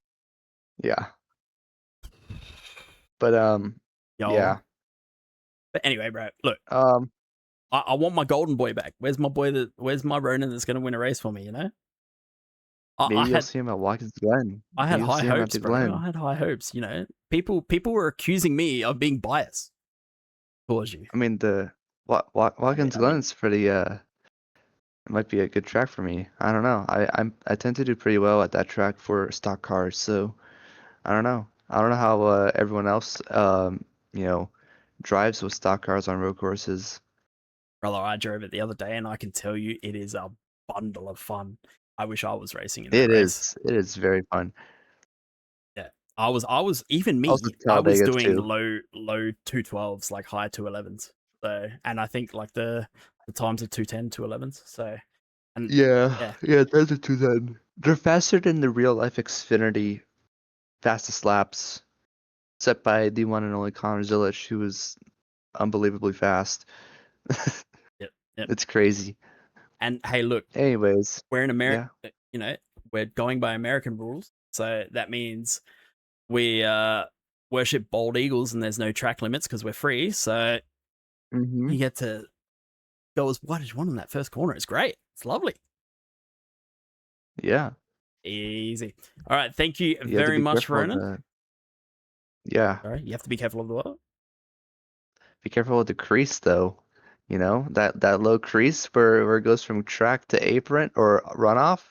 Yeah. But Yo. yeah. But anyway, bro, look, Um, I want my golden boy back. Where's my Ronin that's gonna win a race for me, you know? maybe you'll see him at Watkins Glen. I had Maybe you'll high see him at hopes, the bro. Glen. I had high hopes, you know. People were accusing me of being biased towards you. I mean, the Watkins Glen's pretty. It might be a good track for me. I don't know. I tend to do pretty well at that track for stock cars, so I don't know. I don't know how everyone else you know drives with stock cars on road courses. Brother, I drove it the other day and I can tell you it is a bundle of fun. I wish I was racing in that It race. is. It is very fun. Yeah. I was even me, Also I was Talladega doing too. low 212s, like high 211s. So, and I think like the times are 210, 211s. So, and Yeah, those are two then. They're faster than the real life Xfinity fastest laps set by the one and only Connor Zilisch, who was unbelievably fast. Yep. It's crazy. And hey, look, Anyways, we're in America, yeah. you know, we're going by American rules. So that means we worship bald eagles and there's no track limits because we're free. So Mm-hmm. you get to go as wide as you want in that first corner. It's great. It's lovely. Yeah. Easy. All right. Thank you You have to very be much, careful of Ronan. the yeah. All right. You have to be careful of the what? Be careful with the crease though. You know, that low crease where it goes from track to apron or runoff,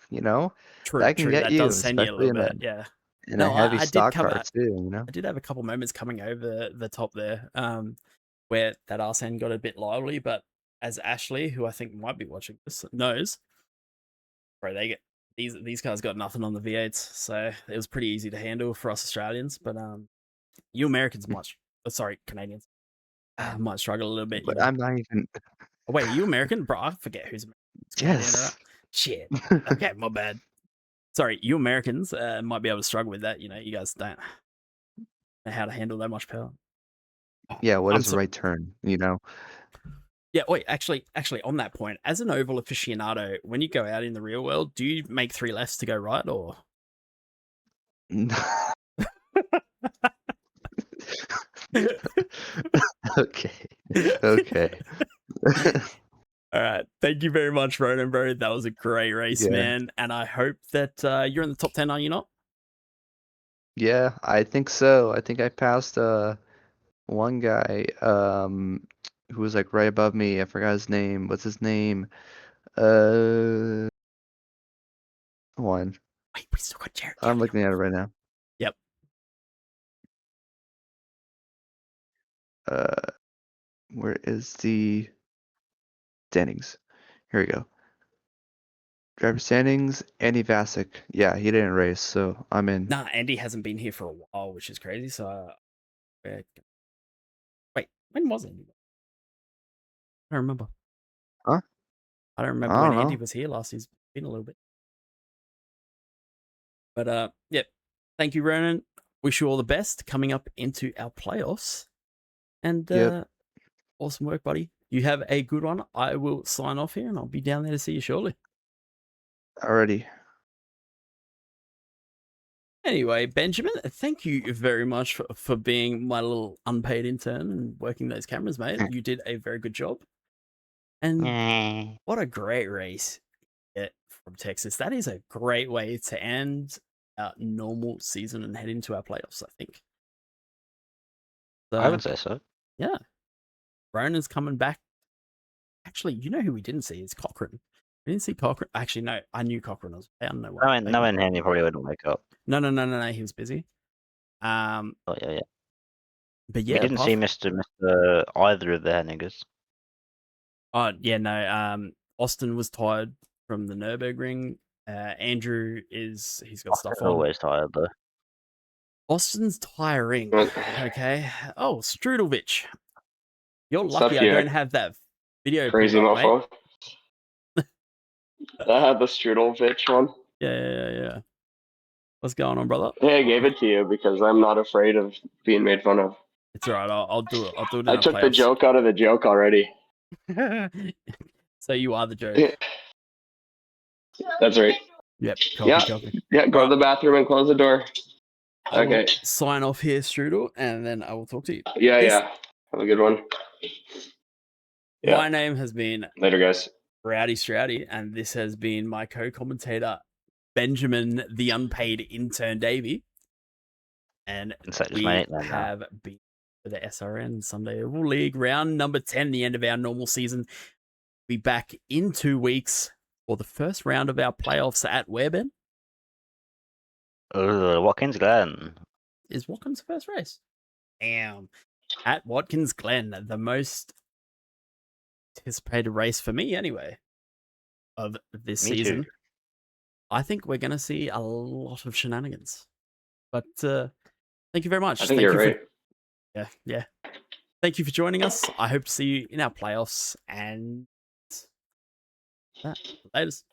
True. that can get That you, does send you a especially little bit. Yeah. in a No, heavy I did stock come car out. too, I did have a couple moments coming over the top there, where that arse end got a bit lively. But as Ashley, who I think might be watching this, knows, bro, they get these cars got nothing on the V8s, so it was pretty easy to handle for us Australians. But you Americans might, sorry, Canadians, might struggle a little bit. You But know. I'm not even Oh, wait, are you American, bro? I forget who's American. It's Canadian, right? yes. Shit. Okay, my bad. Sorry, you Americans might be able to struggle with that. You know, you guys don't know how to handle that much power. Yeah, what I'm is a right turn, Yeah, wait, actually, on that point, as an oval aficionado, when you go out in the real world, do you make 3 lefts to go right, or? Okay. Okay. All right. Thank you very much, Ronan, bro. That was a great race, Yeah. man. And I hope that you're in the top 10, are you not? Yeah, I think so. I think I passed one guy who was like right above me. I forgot his name. What's his name? One. Wait, we still got Jared. I'm looking at it right now. Yep. Where is the standings? Here we go. Driver standings, Andy Vasic. Yeah, he didn't race, so I'm in. Nah, Andy hasn't been here for a while, which is crazy. So, wait, when was Andy? I don't remember. Huh? I don't remember I when don't Andy know. was here last. He's been a little bit. But yeah. Thank you, Ronan. Wish you all the best coming up into our playoffs. And Yep. awesome work, buddy. You have a good one. I will sign off here and I'll be down there to see you shortly. Already. Anyway, Benjamin, thank you very much for being my little unpaid intern and working those cameras, mate. You did a very good job. And what a great race from Texas. That is a great way to end our normal season and head into our playoffs, I think. So, I would say so. Yeah. Ronan's coming back. Actually, you know who we didn't see is Cochran. I didn't see Cochrane. Actually, no, I knew Cochrane was. I don't know why. No, no in Henry probably wouldn't wake up. No. He was busy. Oh yeah. But We yeah, didn't see Mr. either of their niggas. Oh yeah, no. Austin was tired from the Nürburgring. Andrew he's got stuff on. Always tired though. Austin's tiring. Okay. Oh, Strudelovich. You're What's lucky up I here? don't have that video. Crazy pulled up, mofo. I had the Strudelovich one. Yeah. What's going on, brother? Hey, I gave it to you because I'm not afraid of being made fun of. It's alright. I'll do it. I'll do it in I our took the playoffs. joke out of the joke already. So you are the joke. That's right. Yep. Yeah. Copy. Yeah, go Right. to the bathroom and close the door. I will Okay. sign off here, Strudel, and then I will talk to you. Yeah, This- yeah. Have a good one. Yeah. My name has been Later, guys. Rowdy Stroudy, and this has been my co-commentator, Benjamin, the unpaid intern Davey. And we have been for the SRN Sunday Oval League round number 10, the end of our normal season. Be back in 2 weeks for the first round of our playoffs at where, Ben? Watkins Glen. Is Watkins' first race? Damn. At Watkins Glen, the most anticipated race for me anyway of this season. Too. I think we're going to see a lot of shenanigans. But thank you very much. I think you're right. Yeah. Thank you for joining us. I hope to see you in our playoffs and that. Laters.